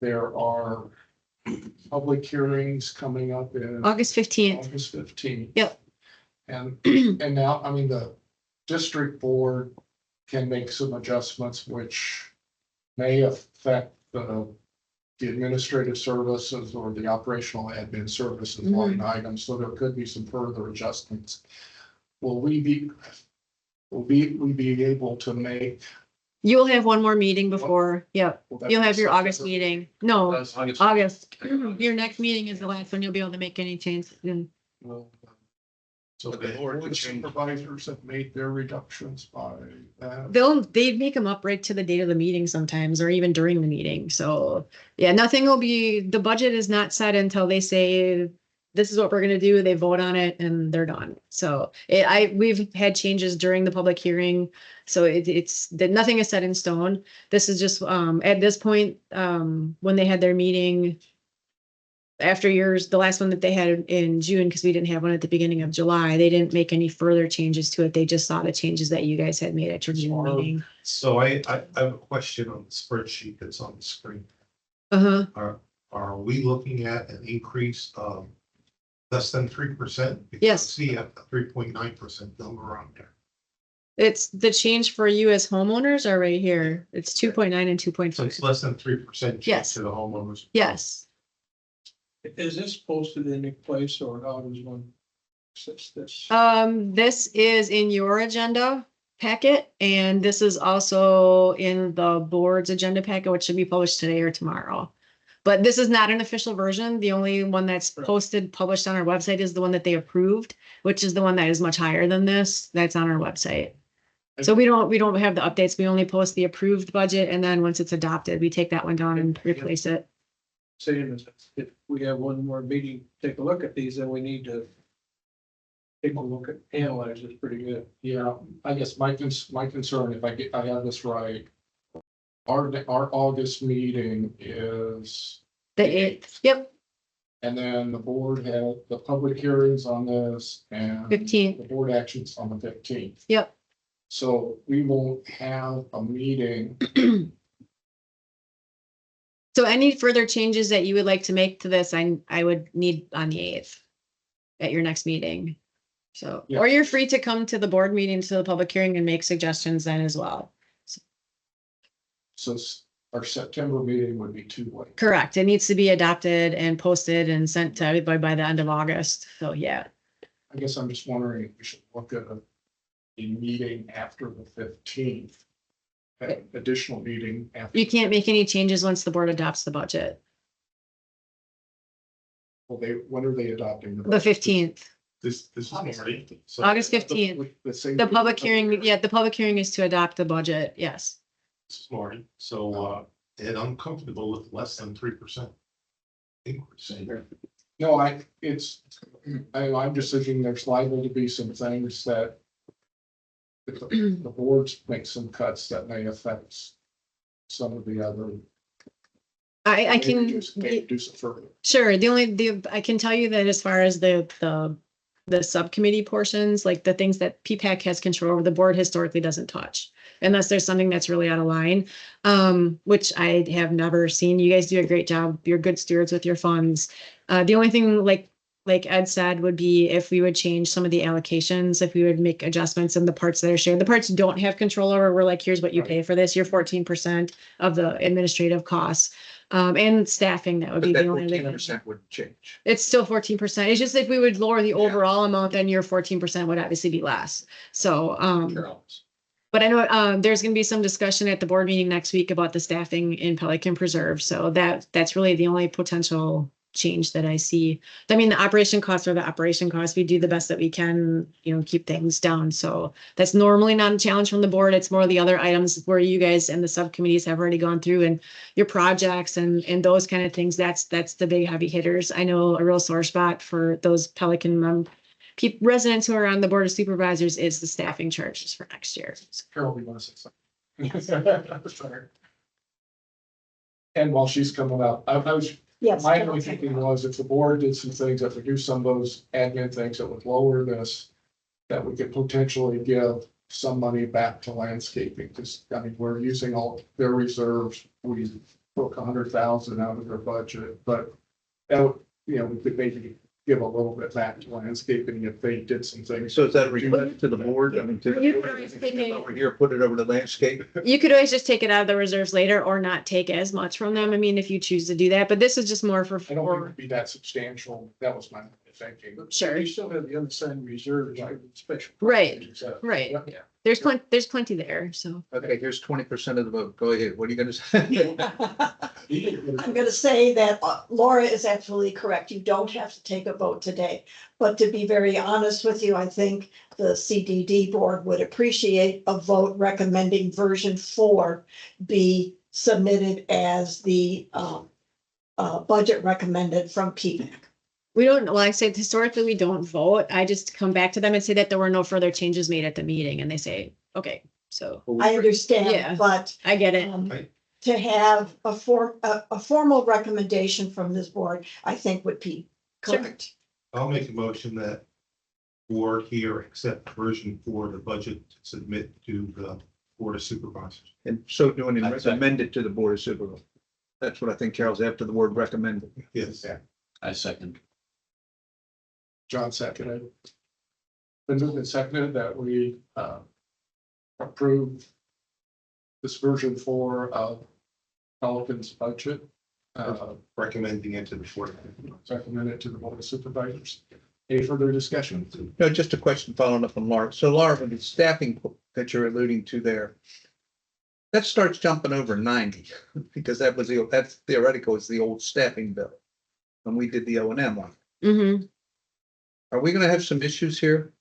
There are public hearings coming up in August 15th. August 15th. Yep. And now, I mean, the district board can make some adjustments which may affect the administrative services or the operational admin services line items, so there could be some further adjustments. Will we be able to make? You'll have one more meeting before, yep. will that You'll be have your August September? meeting. No, That's August. August. Your next meeting is the last one you'll be able to make any changes. Will So the they board could change. supervisors have made their reductions by that? They make them up right to the date of the meeting sometimes, or even during the meeting. So yeah, nothing will be, the budget is not set until they say, this is what we're gonna do. They vote on it and they're done. So we've had changes during the public hearing. So it's that nothing is set in stone. This is just, at this point, when they had their meeting after yours, the last one that they had in June, because we didn't have one at the beginning of July, they didn't make any further changes to it. They just saw the changes that you guys had made at your June meeting. So I have a question on the spreadsheet that's on the screen. Uh-huh. Are we looking at an increase of less than 3%? Yes. See a 3.9% number on there. It's the change for you as homeowners are right here. It's 2.9 and So 2.5. it's less than 3% Yes. to the homeowners. Yes. Is this posted in any place or how does one access this? This is in your agenda packet, and this is also in the board's agenda packet, which should be published today or tomorrow. But this is not an official version. The only one that's posted, published on our website is the one that they approved, which is the one that is much higher than this. That's on our website. So we don't have the updates. We only post the approved budget, and then once it's adopted, we take that one down and replace it. Saying is, if we have one more meeting, take a look at these, then we need to take a look at, analyze this pretty good. Yeah, I guess my concern, if I have this right. Our August meeting is, The 8th, yep, and then the board had the public hearings on this and. 15th. The board actions on the 15th. Yep. So we won't have a meeting. So any further changes that you would like to make to this, I would need on the 8th at your next meeting. So, Yeah. or you're free to come to the board meeting, to the public hearing and make suggestions then as well. So our September meeting would be too late. Correct. It needs to be adopted and posted and sent to everybody by the end of August. So yeah. I guess I'm just wondering if we should look at a meeting after the 15th. An additional meeting after. You can't make any changes once the board adopts the budget. Well, when are they adopting? The 15th, This is Marty. So August 15th. The public hearing, yeah, the public hearing is to adopt the budget. Yes. This is Marty. So, and I'm comfortable with less than 3% increase. No, I'm just thinking there's liable to be some things that. If the boards make some cuts that may affect some of the other. I can. Do some further. Sure, I can tell you that as far as the subcommittee portions, like the things that PPAC has control over, the board historically doesn't touch. Unless there's something that's really out of line, which I have never seen. You guys do a great job. You're good stewards with your funds. The only thing like Ed said would be if we would change some of the allocations, if we would make adjustments in the parts that are shared. The parts you don't have control over, we're like, here's what you pay for this. You're 14% of the administrative costs. And staffing, that would But be that the only other thing. 14% wouldn't change. It's still 14%. It's just if we would lower the overall amount, then your 14% would obviously be less. So, but I know there's going to be some discussion at the board meeting next week about the staffing in Pelican Preserve. So that's really the only potential change that I see. I mean, the operation costs are the operation costs. We do the best that we can, keep things down. So that's normally not a challenge from the board. It's more the other items where you guys and the subcommittees have already gone through and your projects and those kind of things. That's the big heavy hitters. I know a real sore spot for those Pelican residents who are on the board of supervisors is the staffing charges for next year. Carol, you want to say something? Sorry. And while she's coming up, I was. Yes. My only thinking was if the board did some things that reduce some of those admin things that would lower this, that we could potentially give some money back to landscaping, because I mean, we're using all their reserves. We took 100,000 out of their budget, but that would, we could maybe give a little bit back to landscaping if they did some things. So is that a request to the board? I mean, You could always take it- over here, put it over the landscape? You could always just take it out of the reserves later or not take as much from them. I mean, if you choose to do that, but this is just more for. I don't think it'd be that substantial. That was my thinking. Sure. You still have the unassigned reserves, special. Right. So, Right. yeah. There's plenty there, so. Okay, here's 20% of the vote. Go ahead. What are you gonna say? I'm gonna say that Laura is absolutely correct. You don't have to take a vote today. But to be very honest with you, I think the CDD board would appreciate a vote recommending version 4 be submitted as the budget recommended from PPAC. We don't, well, I said historically, we don't vote. I just come back to them and say that there were no further changes made at the meeting and they say, okay, so I Yeah. understand, but I get it. to have a formal recommendation from this board, I think would be Sure. correct. I'll make a motion that board here accept version 4 of the budget to submit to the board of supervisors. And so doing and That's it. recommend it to the board of supervisors. That's what I think Carol's after the word recommended. Yes. Yeah. I second. John seconded. Been moved and seconded that we approve this version 4 of Pelican's budget. Recommending it to the board. Recommend it to the board of supervisors. Any further discussion? No, just a question following up on Laura. So Laura, with the staffing that you're alluding to there, that starts jumping over 90, because that's theoretical, is the old staffing bill. When we did the O and M one. Mm-hmm. Are we gonna have some issues here?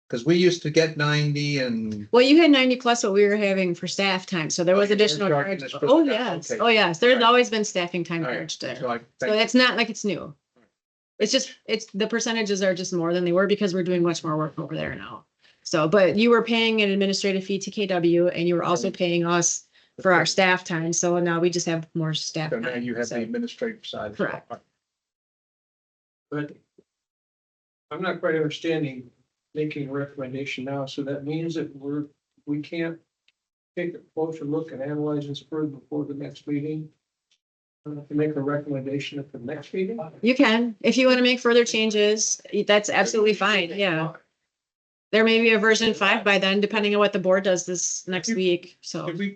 Because we used to get 90 and. Well, you had 90 plus what we were having for staff time, so there was Okay, they're additional charging charge. us for Oh, staff, yes. okay. Oh, yes. There's Alright. always been staffing time All right, charged there. so I So thank you. it's not like it's new. It's just, the percentages are just more than they were because we're doing much more work over there now. So, but you were paying an administrative fee to KW and you were also paying us for our staff time. So now we just have more staff. So now time. you have the So- administrative side. Correct. But I'm not quite understanding making a recommendation now, so that means that we can't take a closer look and analyze this further before the next meeting. To make a recommendation at the next meeting? You can, if you want to make further changes, that's absolutely fine. Yeah. There may be a version 5 by then, depending on what the board does this next week. So. Did we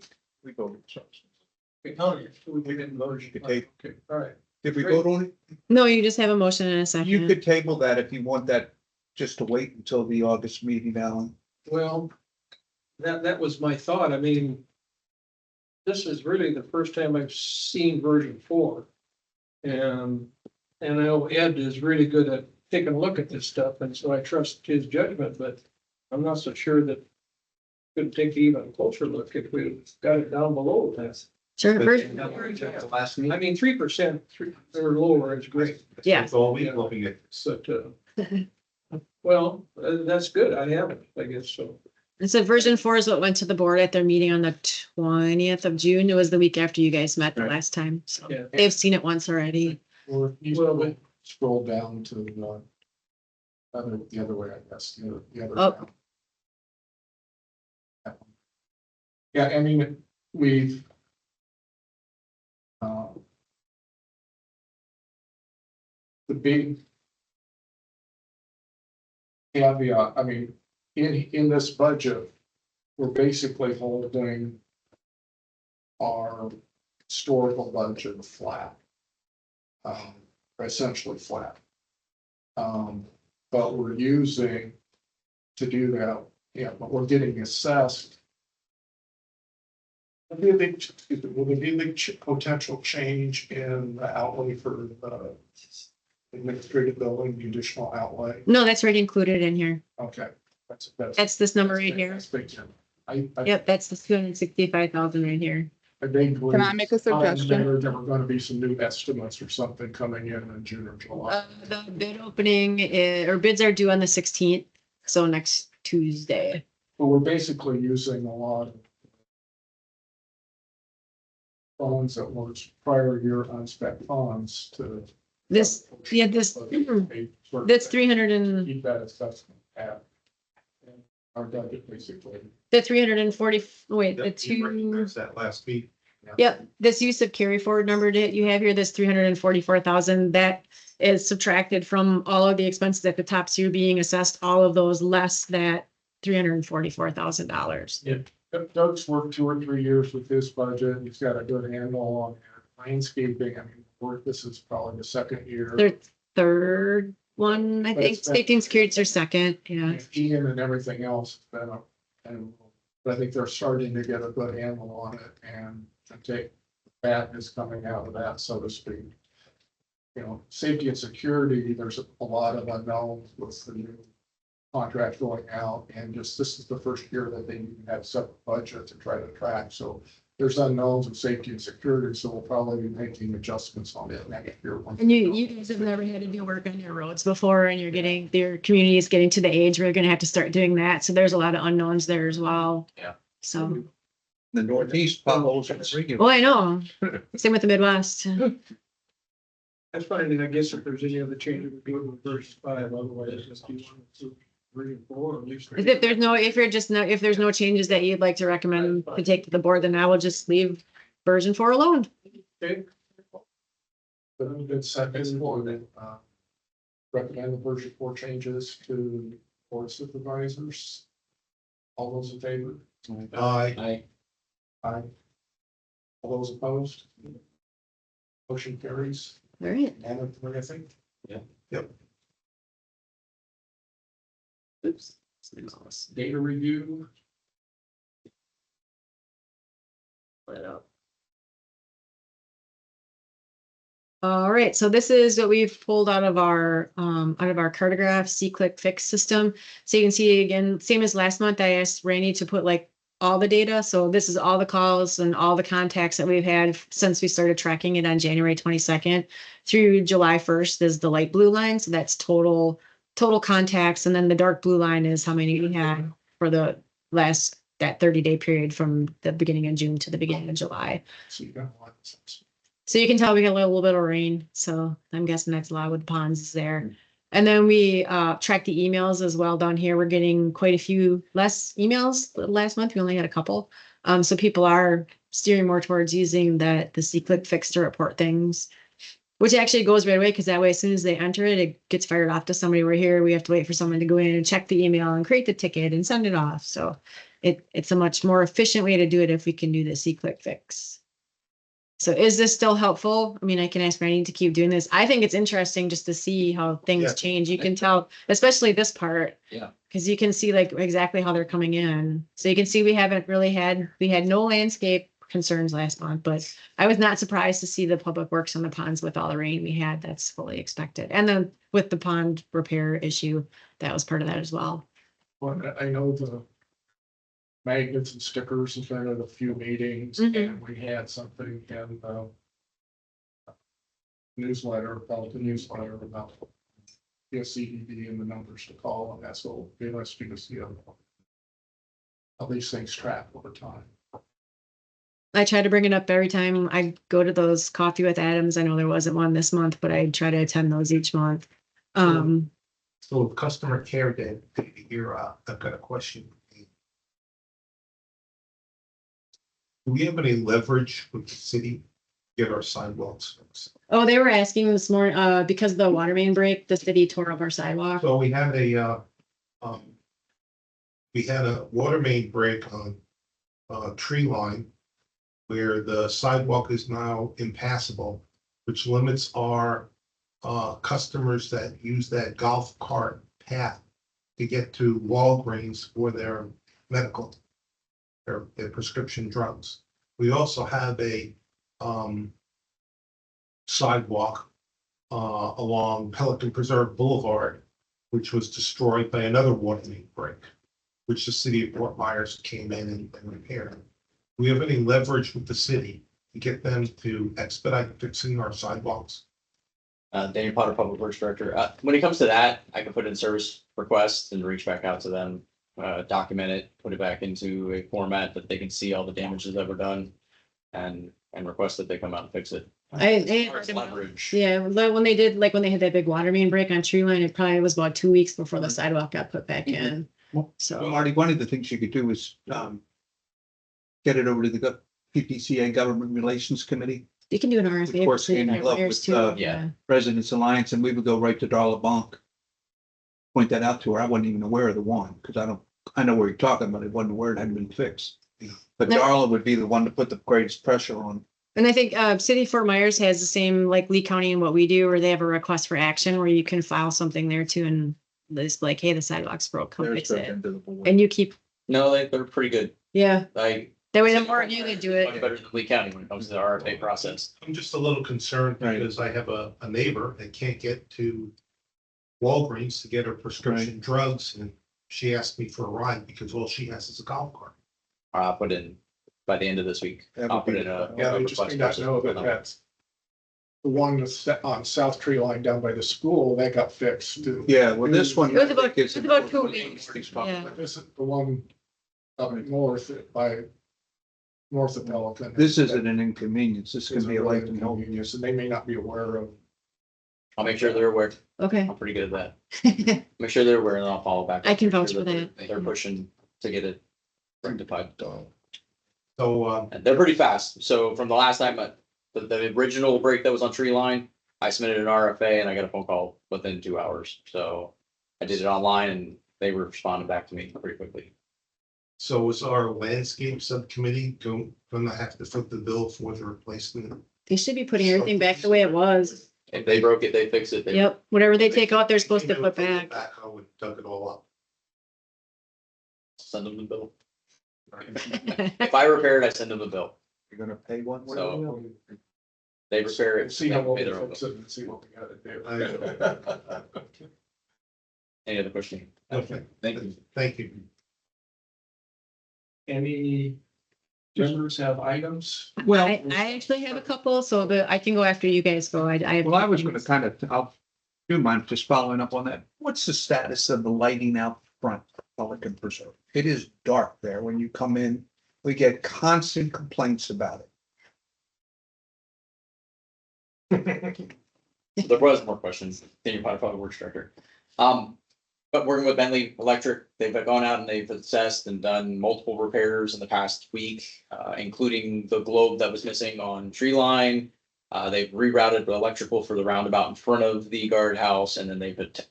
voted, sorry. Oh, yeah, we didn't vote. You could take- Okay, all right. Did we vote on it? No, you just have a motion in a You second. could table that if you want that, just to wait until the August meeting, Alan. Well, that was my thought. I mean, this is really the first time I've seen version 4. And I know Ed is really good at taking a look at this stuff, and so I trust his judgment, but I'm not so sure that could take even a closer look if we got it down below that. Sure. But- version- The last meeting. I mean, 3%, or lower is great, Yeah. That's all we looking at. but, well, that's good. I have it, I guess, so. And so version 4 is what went to the board at their meeting on the 20th of June. It was the week after you guys met the Right. last time. So Yeah. they've seen it once already. Or you Well, scroll- scroll down to the other way, I guess, the other. Oh. down. Yeah, I mean, we've. The big. Caveat, I mean, in this budget, we're basically holding. Our historical budget flat. Essentially flat. But we're using. To do that, yeah, but we're getting assessed. Will there be a big potential change in the outlay for the administrative building, the additional outlay? No, that's already included in here. Okay. That's this number right here. That's big, Jim. I Yep, that's the 265,000 right here. think. Can I make a suggestion? There were gonna be some new estimates or something coming in June or July. The bid opening or bids are due on the 16th. So next Tuesday. But we're basically using a lot of. Funds that were prior year unspent funds to. This, yeah, this, that's 300 and Keep that assessment at. Our budget basically. the 340, wait, the Yep, you two. recognized that last week. Yep, this use of carry forward number that you have here, this 344,000, that is subtracted from all of the expenses at the top. So you're being assessed all of those less that $344,000. Doug's worked 2 or 3 years with this budget. He's got a good handle on landscaping. I mean, this is probably the second year. Their third one, I But think, it's been- safety and security's their second, yeah. Ian and everything else, has been but I think they're starting to get a good handle on it and take, that is coming out of that, so to speak. You know, safety and security, there's a lot of unknowns with the new contract going out, and just, this is the first year that they even have separate budget to try to track, so there's unknowns with safety and security, so we'll probably be making adjustments on it next year. And you guys have never had to do work on your roads before and you're getting, your community is getting to the age where you're gonna have to start doing that. So there's a lot of unknowns there as well. Yeah. So, The Northeast potholes are regular. well, I know. Same with the Midwest. That's fine, and I guess if there's any other changes, we go to verse 5, otherwise, just do 1, 2, 3, and 4, at least. If there's no, if there's no changes that you'd like to recommend to take to the board, then I will just leave version 4 alone. Okay. But I'm good second for the, recommend the version 4 changes to board supervisors. All those in favor? Aye. Aye. All those opposed? Motion carries. All right. And I think. Oops. Data review. Pull it up. All right, so this is what we've pulled out of our cartograph C-Click Fix system. So you can see again, same as last month, I asked Randy to put like all the data. So this is all the calls and all the contacts that we've had since we started tracking it on January 22nd through July 1st is the light blue line. So that's total contacts. And then the dark blue line is how many we had for the last, that 30-day period from the beginning of June to the beginning of July. So you got a lot of sense. So you can tell we got a little bit of rain, so I'm guessing that's a lot with the ponds is there. And then we track the emails as well down here. We're getting quite a few less emails last month. We only had a couple. So people are steering more towards using the C-Click Fix to report things, which actually goes right away because that way, as soon as they enter it, it gets fired off to somebody. We're here. We have to wait for someone to go in and check the email and create the ticket and send it off. So it's a much more efficient way to do it if we can do the C-Click Fix. So is this still helpful? I mean, I can ask Randy to keep doing this. I think it's interesting just to see how things Yeah. change. You can tell, especially this part. Yeah. Because you can see like exactly how they're coming in. So you can see we had no landscape concerns last month, but I was not surprised to see the public works on the ponds with all the rain we had. That's fully expected. And then with the pond repair issue, that was part of that as well. Well, I know the magnets and stickers have been at a few meetings, and we had something in the newsletter, Pelican newsletter about the CDD and the numbers to call, and that's what will be interesting to see how these things track over time. I try to bring it up every time I go to those Coffee with Adams. I know there wasn't one this month, but I try to attend those each month. So customer care day, here, I've got a question. Do we have any leverage with the city to get our sidewalks fixed? Oh, they were asking this morning, because of the water main break, the city tore up our sidewalk. So we had a water main break on tree line where the sidewalk is now impassable, which limits our customers that use that golf cart path to get to Walgreens for their medical, their prescription drugs. We also have a sidewalk along Pelican Preserve Boulevard, which was destroyed by another water main break, which the city of Fort Myers came in and repaired. Do we have any leverage with the city to get them to expedite fixing our sidewalks? Daniel Potter, Public Works Director. When it comes to that, I can put in service requests and reach back out to them, document it, put it back into a format that they can see all the damages that were done and request that they come out and fix it. As far as leverage. Yeah, when they did, like when they had that big water main break on tree line, it probably was about 2 weeks before the sidewalk got put back in. So Marty, one of the things you could do is get it over to the PPCA Government Relations Committee, you can do an RFA. Of course, for city in love members with, too, yeah. Residents Alliance, and we would go right to Darla Bonk. Point that out to her. I wasn't even aware of the one, because I know where you're talking, but I wasn't aware it hadn't been fixed. But No. Darla would be the one to put the greatest pressure on. And I think City of Fort Myers has the same, like Lee County and what we do, where they have a request for action where you can file something there too, and it's like, hey, the sidewalk's broke, come There's fix the it. end of the board. And you keep, No, they're pretty good. yeah, Like. that way the more of you that do Much it. better than Lee County when it comes to the RFA process. I'm just a little concerned Right. because I have a neighbor that can't get to Walgreens to get her prescription drugs, and she asked me for a ride because all she has is a golf cart. I'll put in by the end of this week. That I'll would put be in a. Yeah, they a just may request not process know for that them. that's the one that's on South Tree Line down by the school, that got fixed too. Yeah, well, this one. It was about- I think is it was about 2 important. weeks, yeah. But this is the one up north north of Pelican. This isn't an inconvenience. This Is can be a a really life and health. inconvenience, and they may not be aware of. I'll make sure they're aware. Okay. I'm pretty good at that. Make sure they're aware and I'll follow back. I can Make vouch sure for that. They're pushing to get it rectified. So, And they're pretty fast. So from the last time, the original break that was on tree line, I submitted an RFA and I got a phone call within 2 hours. So I did it online and they were responding back to me pretty quickly. so is our landscape subcommittee gonna have to foot the bill for the replacement? They should be putting everything back the way it was. If they broke it, they fix it. They- Yep, whatever they take out, they're supposed to put back. Backhoe and dug it all up. Send them the bill. If I repair it, I send them the bill. You're gonna pay one way or the So other. they repair it. See they how well pay we their own fix bill. it and see what we gotta do. Any other question? Okay, Thank you. thank you. Any members have items? Well, I actually have a couple, so I can go after you guys go. I have. well, I was gonna kind of, do you mind just following up on that? What's the status of the lighting out front of Pelican Preserve? It is dark there when you come in. We get constant complaints about it. So there was more questions, Senior Public Works Director. But working with Bentley Electric, they've gone out and they've assessed and done multiple repairs in the past week, including the globe that was missing on tree line. They've rerouted the electrical for the roundabout in front of the guardhouse, and then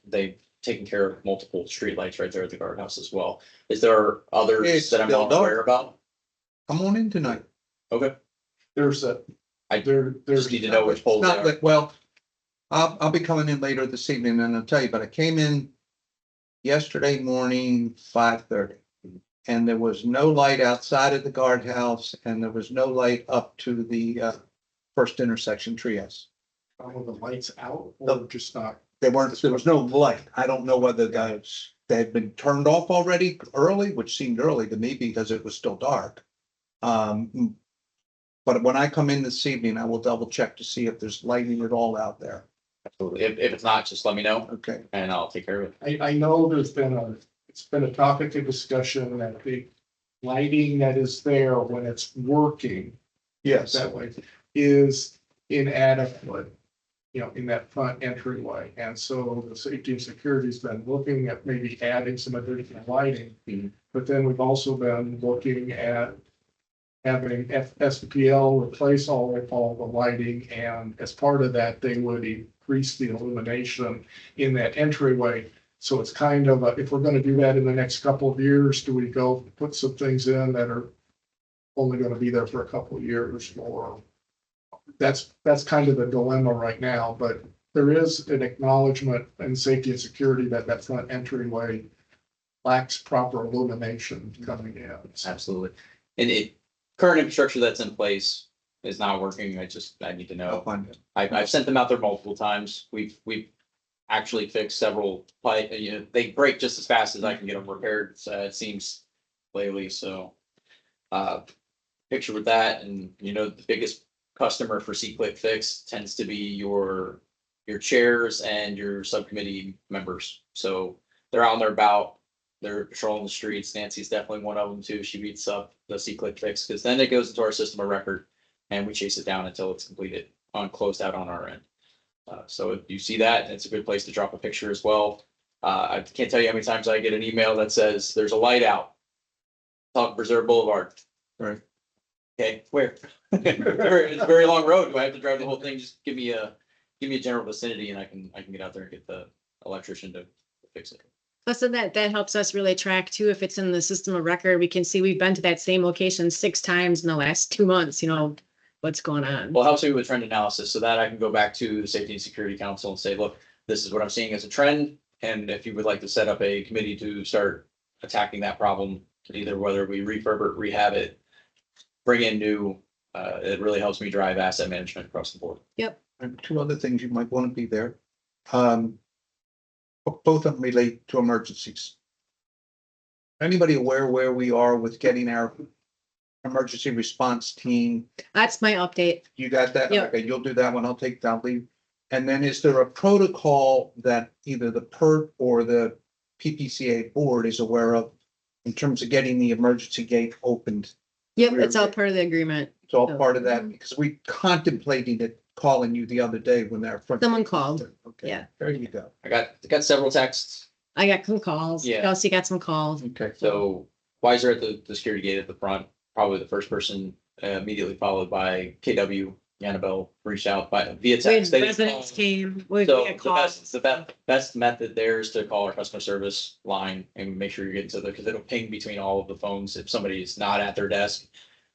they've taken care of multiple streetlights right there at the guardhouse as well. Is there others It's that I'm still not dark. aware about? Come on in tonight. Okay, There's there's. just need to know which poles they Not are. like, well, I'll be coming in later this evening and I'll tell you, but I came in yesterday morning, 5:30. And there was no light outside of the guardhouse and there was no light up to the first intersection treehouse. All the lights out or just not? There was no light. I don't know whether they had been turned off already early, which seemed early to me because it was still dark. But when I come in this evening, I will double check to see if there's lighting at all out there. Absolutely. If it's not, just let me know Okay. and I'll take care of it. I know it's been a topic of discussion that the lighting that is there when it's working Yes. that way is inadequate, in that front entryway. And so the safety and security's been looking at maybe adding some additional lighting. Mhm. But then we've also been looking at having SPL replace all the lighting, and as part of that, they would increase the illumination in that entryway. So it's kind of, if we're gonna do that in the next couple of years, do we go put some things in that are only gonna be there for a couple of years or? That's kind of the dilemma right now, but there is an acknowledgement in safety and security that that front entryway lacks proper illumination coming in. Absolutely. And current infrastructure that's in place is not working. I need to I'll know. find it. I've sent them out there multiple times. We've actually fixed several pipe, they break just as fast as I can get them repaired. So it seems lately, so. Picture with that and the biggest customer for C-Click Fix tends to be your chairs and your subcommittee members. So they're out and they're about, they're patrolling the streets. Nancy's definitely one of them too. She beats up the C-Click Fix because then it goes into our system of record and we chase it down until it's completed closed out on our end. So if you see that, it's a good place to drop a picture as well. I can't tell you how many times I get an email that says there's a light out. Talk Preserve Boulevard. Right. Okay, where? It's a very long road. Do I have to drive the whole thing? Just give me a general vicinity and I can get out there and get the electrician to fix it. Plus, then that helps us really track too. If it's in the system of record, we can see we've been to that same location 6 times in the last 2 months, what's going on. Well, it helps me with trend analysis so that I can go back to the Safety and Security Council and say, look, this is what I'm seeing as a trend. And if you would like to set up a committee to start attacking that problem, either whether we refurb it, rehab it, bring in new, it really helps me drive asset management across the board. And 2 other things you might want to be there. Both of them relate to emergencies. Anybody aware where we are with getting our emergency response team? That's my update. You got that? Yep. Okay, you'll do that one. I'll leave. And then is there a protocol that either the PERT or the PPCA board is aware of in terms of getting the emergency gate opened? Yep, it's all part of the agreement. It's all part of that because we contemplated it, calling you the other day when our front. Someone called. Okay, Yeah. there you go. I got several texts. I got some calls. Yeah. Kelsey got some calls. Okay. So Wiser at the security gate at the front, probably the first person, immediately followed by KW. Annabelle reached out via We had text. They didn't residents call. came, we So had the calls. best method there is to call our customer service line and make sure you're getting to because it'll ping between all of the phones if somebody is not at their desk.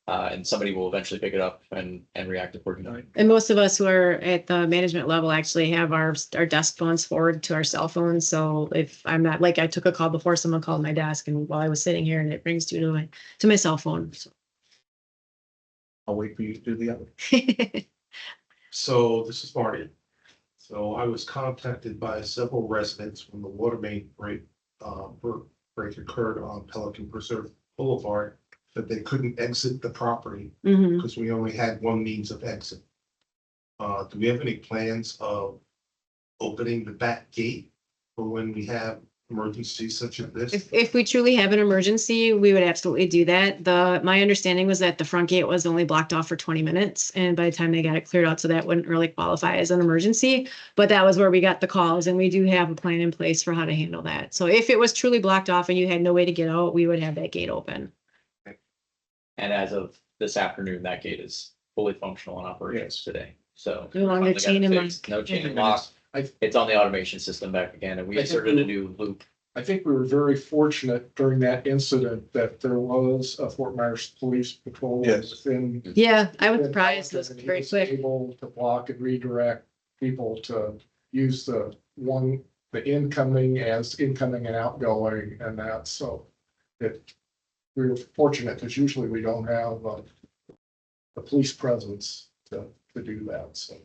And somebody will eventually pick it up and react accordingly. And most of us who are at the management level actually have our desk phones forwarded to our cell phones. So if I'm not, like I took a call before someone called my desk and while I was sitting here and it rings to my cell phone. So I'll wait for you to do the other. So this is Marty. So I was contacted by several residents when the water main break occurred on Pelican Preserve Boulevard, that they couldn't exit the property Mhm. because we only had one means of exit. Do we have any plans of opening the back gate for when we have emergencies such as this? If we truly have an emergency, we would absolutely do that. My understanding was that the front gate was only blocked off for 20 minutes. And by the time they got it cleared out, so that wouldn't really qualify as an emergency. But that was where we got the calls, and we do have a plan in place for how to handle that. So if it was truly blocked off and you had no way to get out, we would have that gate open. And as of this afternoon, that gate is fully functional and operations today. So. No longer finally got chain it and fixed. lock. No chain and lock. It's on the automation system back again, and we I think inserted we- a new loop. I think we were very fortunate during that incident that there was a Fort Myers Police Patrol Yes. within. Yeah, I was surprised. It was And he very quick. Able to block and redirect people to use the incoming as incoming and outgoing and that, so we were fortunate because usually we don't have the police presence to do that, so.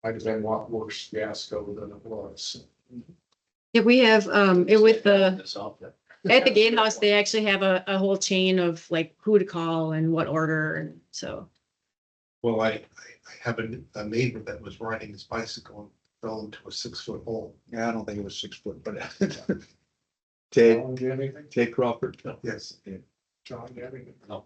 Might have been a lot worse fiasco than it was. Yeah, we have, with the, This up, that- at the gatehouse, they actually have a whole chain of like who to call and what order, and so. Well, I have a neighbor that was riding his bicycle and fell into a 6-foot hole. Yeah, I don't think it was 6 foot, but Ted, John, do you have anything? Ted Crawford. Yes. John, do you have anything? No.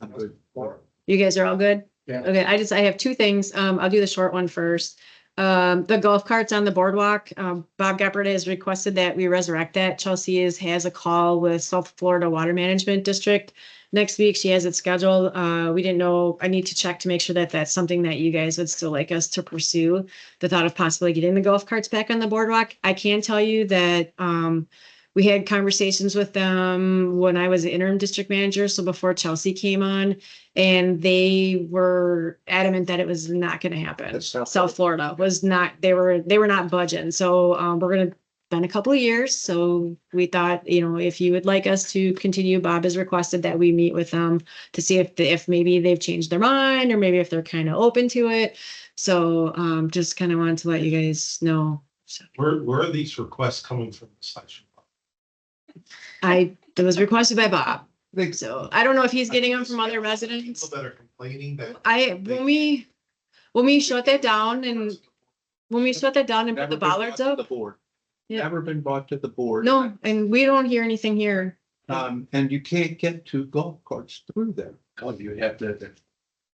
I'm good. Laura? You guys are all good? Yeah. Okay, I have two things. I'll do the short one first. The golf carts on the boardwalk, Bob Geppert has requested that we resurrect that. Chelsea has a call with South Florida Water Management District next week. She has it scheduled. We didn't know, I need to check to make sure that that's something that you guys would still like us to pursue. The thought of possibly getting the golf carts back on the boardwalk. I can tell you that, we had conversations with them when I was the interim district manager, so before Chelsea came on, and they were adamant that it was not gonna happen. That's South South Florida was not, they were not budging, so, we're gonna been a couple of years, so we thought, if you would like us to continue, Bob has requested that we meet with them to see if maybe they've changed their mind, or maybe if they're kind of open to it. So, just kind of wanted to let you guys know. So Where are these requests coming from the section? that was requested by Bob. They- So I don't know if he's getting them from other residents. People that are complaining that. When we shut that down and put the Never been bollards brought to up, the board. Yeah. Never been brought to the board. no, and we don't hear anything here. And you can't get two golf carts through there. Oh, you have to,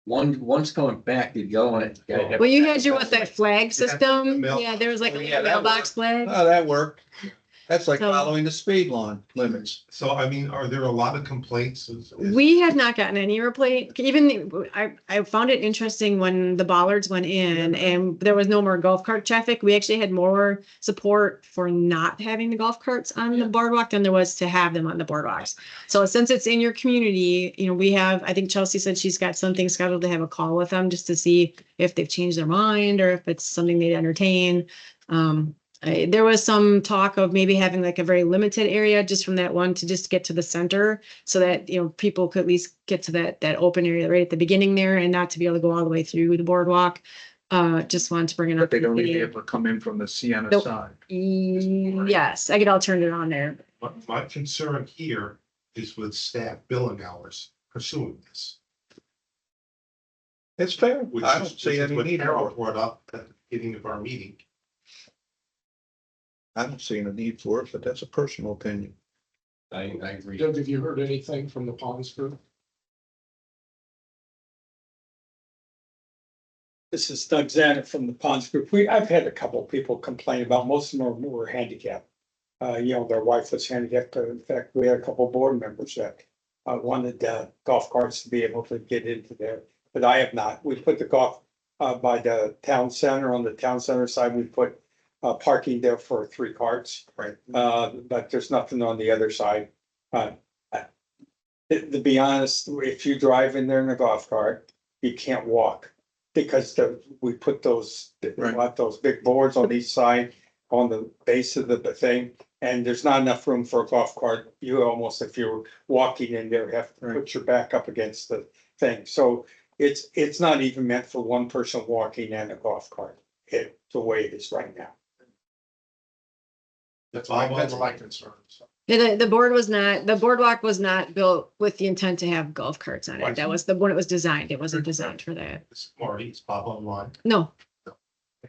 one's coming back, the other one. Well, you had with that flag system, mailbox. yeah, there was like Oh, a yeah, that mailbox flag. Oh, that worked. That's like So- following the speed limits. So I mean, are there a lot of complaints? We have not gotten any replay, even, I found it interesting when the bollards went in and there was no more golf cart traffic. We actually had more support for not having the golf carts on the boardwalk than there was to have them on the boardwalks. So since it's in your community, we have, I think Chelsea said she's got something scheduled to have a call with them just to see if they've changed their mind or if it's something they'd entertain. There was some talk of maybe having like a very limited area just from that one to just get to the center so that, people could at least get to that open area right at the beginning there and not to be able to go all the way through the boardwalk. Just wanted to bring it But up. they don't even be able to come in from the Sienna Nope. side. Yes, I could all turn it on there. My concern here is with staff billing hours pursuing this. It's fair. Which I is don't see which is any what need Carol for it. brought up at the beginning of our meeting. I don't see any need for it, but that's a personal opinion. I agree. Doug, have you heard anything from the Ponds group? This is Doug Zanet from the Ponds Group. I've had a couple of people complain about, most of them were handicapped. Their wife was handicapped. In fact, we had a couple of board members that wanted golf carts to be able to get into there, but I have not. We put the golf by the town center. On the town center side, we put parking there for 3 carts. Right. But there's nothing on the other side. To be honest, if you drive in there in a golf cart, you can't walk. Because we put those, Right. those big boards on each side on the base of the thing. And there's not enough room for a golf cart. You almost, if you're walking in there, have to put your back up against the thing. So it's not even meant for one person walking and a golf cart, the way it is right now. That's my concern. So. Yeah, the boardwalk was not built with the intent to have golf carts on it. That was when it was designed. It wasn't designed for that. It's Marty, it's Bob online. No.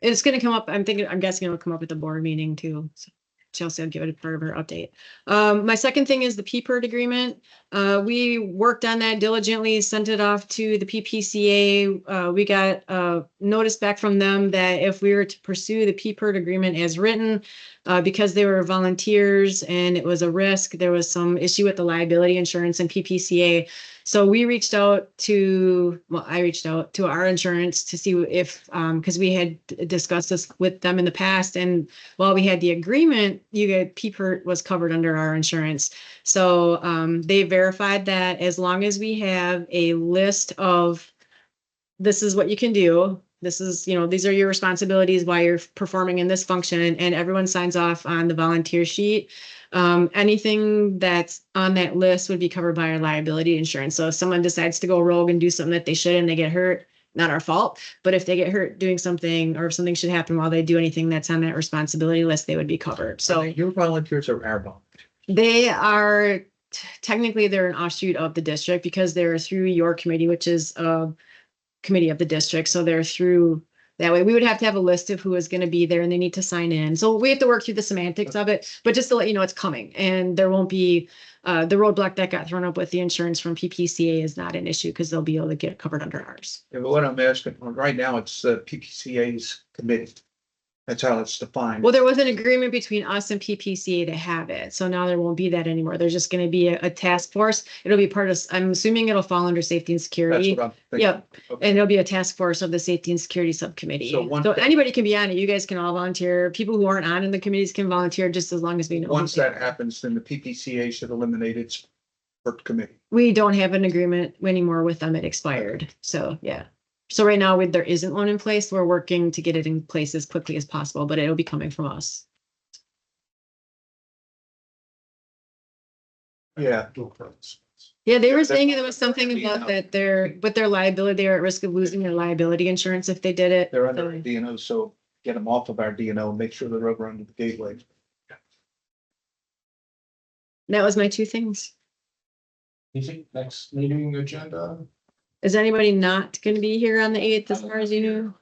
It's gonna come up, I'm guessing it'll come up at the board meeting too. So Chelsea will give it a part of her update. My second thing is the PPERD agreement. We worked on that diligently, sent it off to the PPCA. We got a notice back from them that if we were to pursue the PPERD agreement as written, because they were volunteers and it was a risk, there was some issue with the liability insurance and PPCA. So we reached out to, I reached out to our insurance to see if, because we had discussed this with them in the past, and while we had the agreement, PPERT was covered under our insurance. So they verified that as long as we have a list of, this is what you can do, this is, these are your responsibilities while you're performing in this function, and everyone signs off on the volunteer sheet. Anything that's on that list would be covered by our liability insurance. So if someone decides to go rogue and do something that they shouldn't, they get hurt, not our fault. But if they get hurt doing something, or if something should happen while they do anything that's on that responsibility list, they would be covered. So Your volunteers are our volunteers. they are technically they're an offshoot of the district because they're through your committee, which is a committee of the district. So they're through that way. We would have to have a list of who is going to be there and they need to sign in. So we have to work through the semantics of it, but just to let you know, it's coming and there won't be the roadblock that got thrown up with the insurance from PPCA is not an issue because they'll be able to get it covered under ours. Yeah, but what I'm asking, right now, it's PPCA's committee. That's how it's defined. Well, there was an agreement between us and PPCA to have it. So now there won't be that anymore. There's just going to be a task force. It'll be part of, I'm assuming it'll fall under safety and That's security. what I'm thinking. Yep. Okay. And there'll be a task force of the safety and security subcommittee. So So, once- anybody can be on it. You guys can all volunteer. People who aren't on in the committees can volunteer just as long as we know. Once that happens, then the PPCA should eliminate its PERT committee. We don't have an agreement anymore with them. It expired. So, yeah. So right now there isn't one in place. We're working to get it in place as quickly as possible, but it'll be coming from us. Yeah. Yeah, they were saying there was something about that with their liability, they're at risk of losing their liability insurance if they did it. They're under So- DNO, so get them off of our DNO and make sure they're over under the gateway. That was my two things. Anything next meeting agenda? Is anybody not gonna be here on the 8th as far as you know?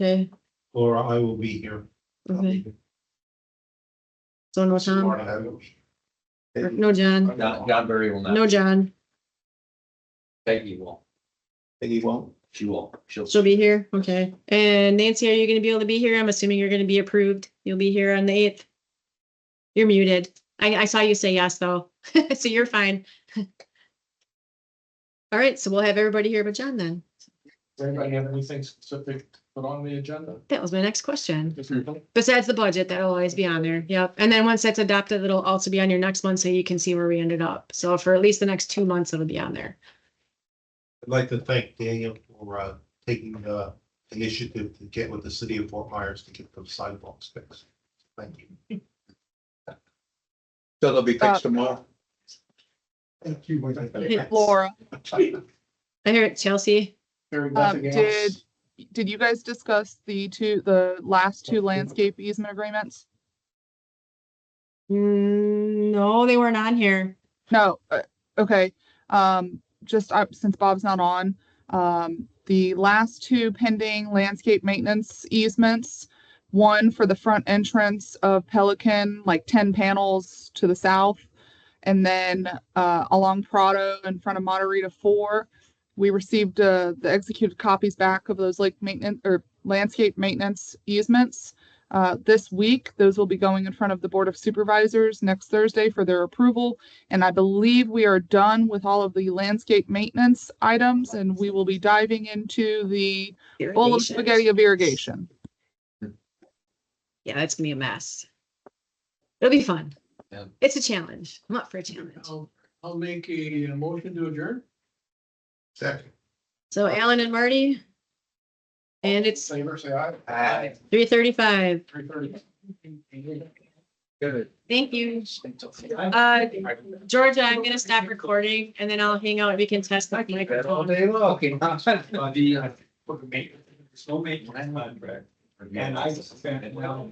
Okay, Laura, I will be here. okay. So no Tom, Marty, I will be. or no John, John Berry will not. no John, Peggy will. Peggy won't. She will. she'll be here, okay. And Nancy, are you gonna be able to be here? I'm assuming you're gonna be approved. You'll be here on the 8th. You're muted. I saw you say yes, though, so you're fine. All right, so we'll have everybody here but John then. Does anybody have anything specific to put on the agenda? That was my next question. Besides the budget, that'll always be on there. Yep. And then once that's adopted, it'll also be on your next one so you can see where we ended up. So for at least the next 2 months, it'll be on there. I'd like to thank Daniel for taking the initiative to get with the city of Fort Myers to get those sidewalks fixed. Thank you. So they'll be fixed tomorrow. Thank you. Laura, I hear it, Chelsea. Hearing nothing else. did you guys discuss the last two landscape easement agreements? No, they weren't on here. No, okay. Since Bob's not on, the last two pending landscape maintenance easements, one for the front entrance of Pelican, like 10 panels to the south, and then along Prado in front of Monterita 4. We received the executed copies back of those landscape maintenance easements. This week, those will be going in front of the Board of Supervisors next Thursday for their approval. And I believe we are done with all of the landscape maintenance items, and we will be diving into the bowl of Irrigation. spaghetti of irrigation. Yeah, it's gonna be a mess. It'll be fun. Yeah. It's a challenge. I'm up for a challenge. I'll make a motion to adjourn. Second. So Alan and Marty. And it's Favor, say aye. 3:35. 3:30. Good. Thank you. Georgia, I'm gonna stop recording and then I'll hang out. We can test the All microphone. day long. The, no maintenance contract. And I spent, well,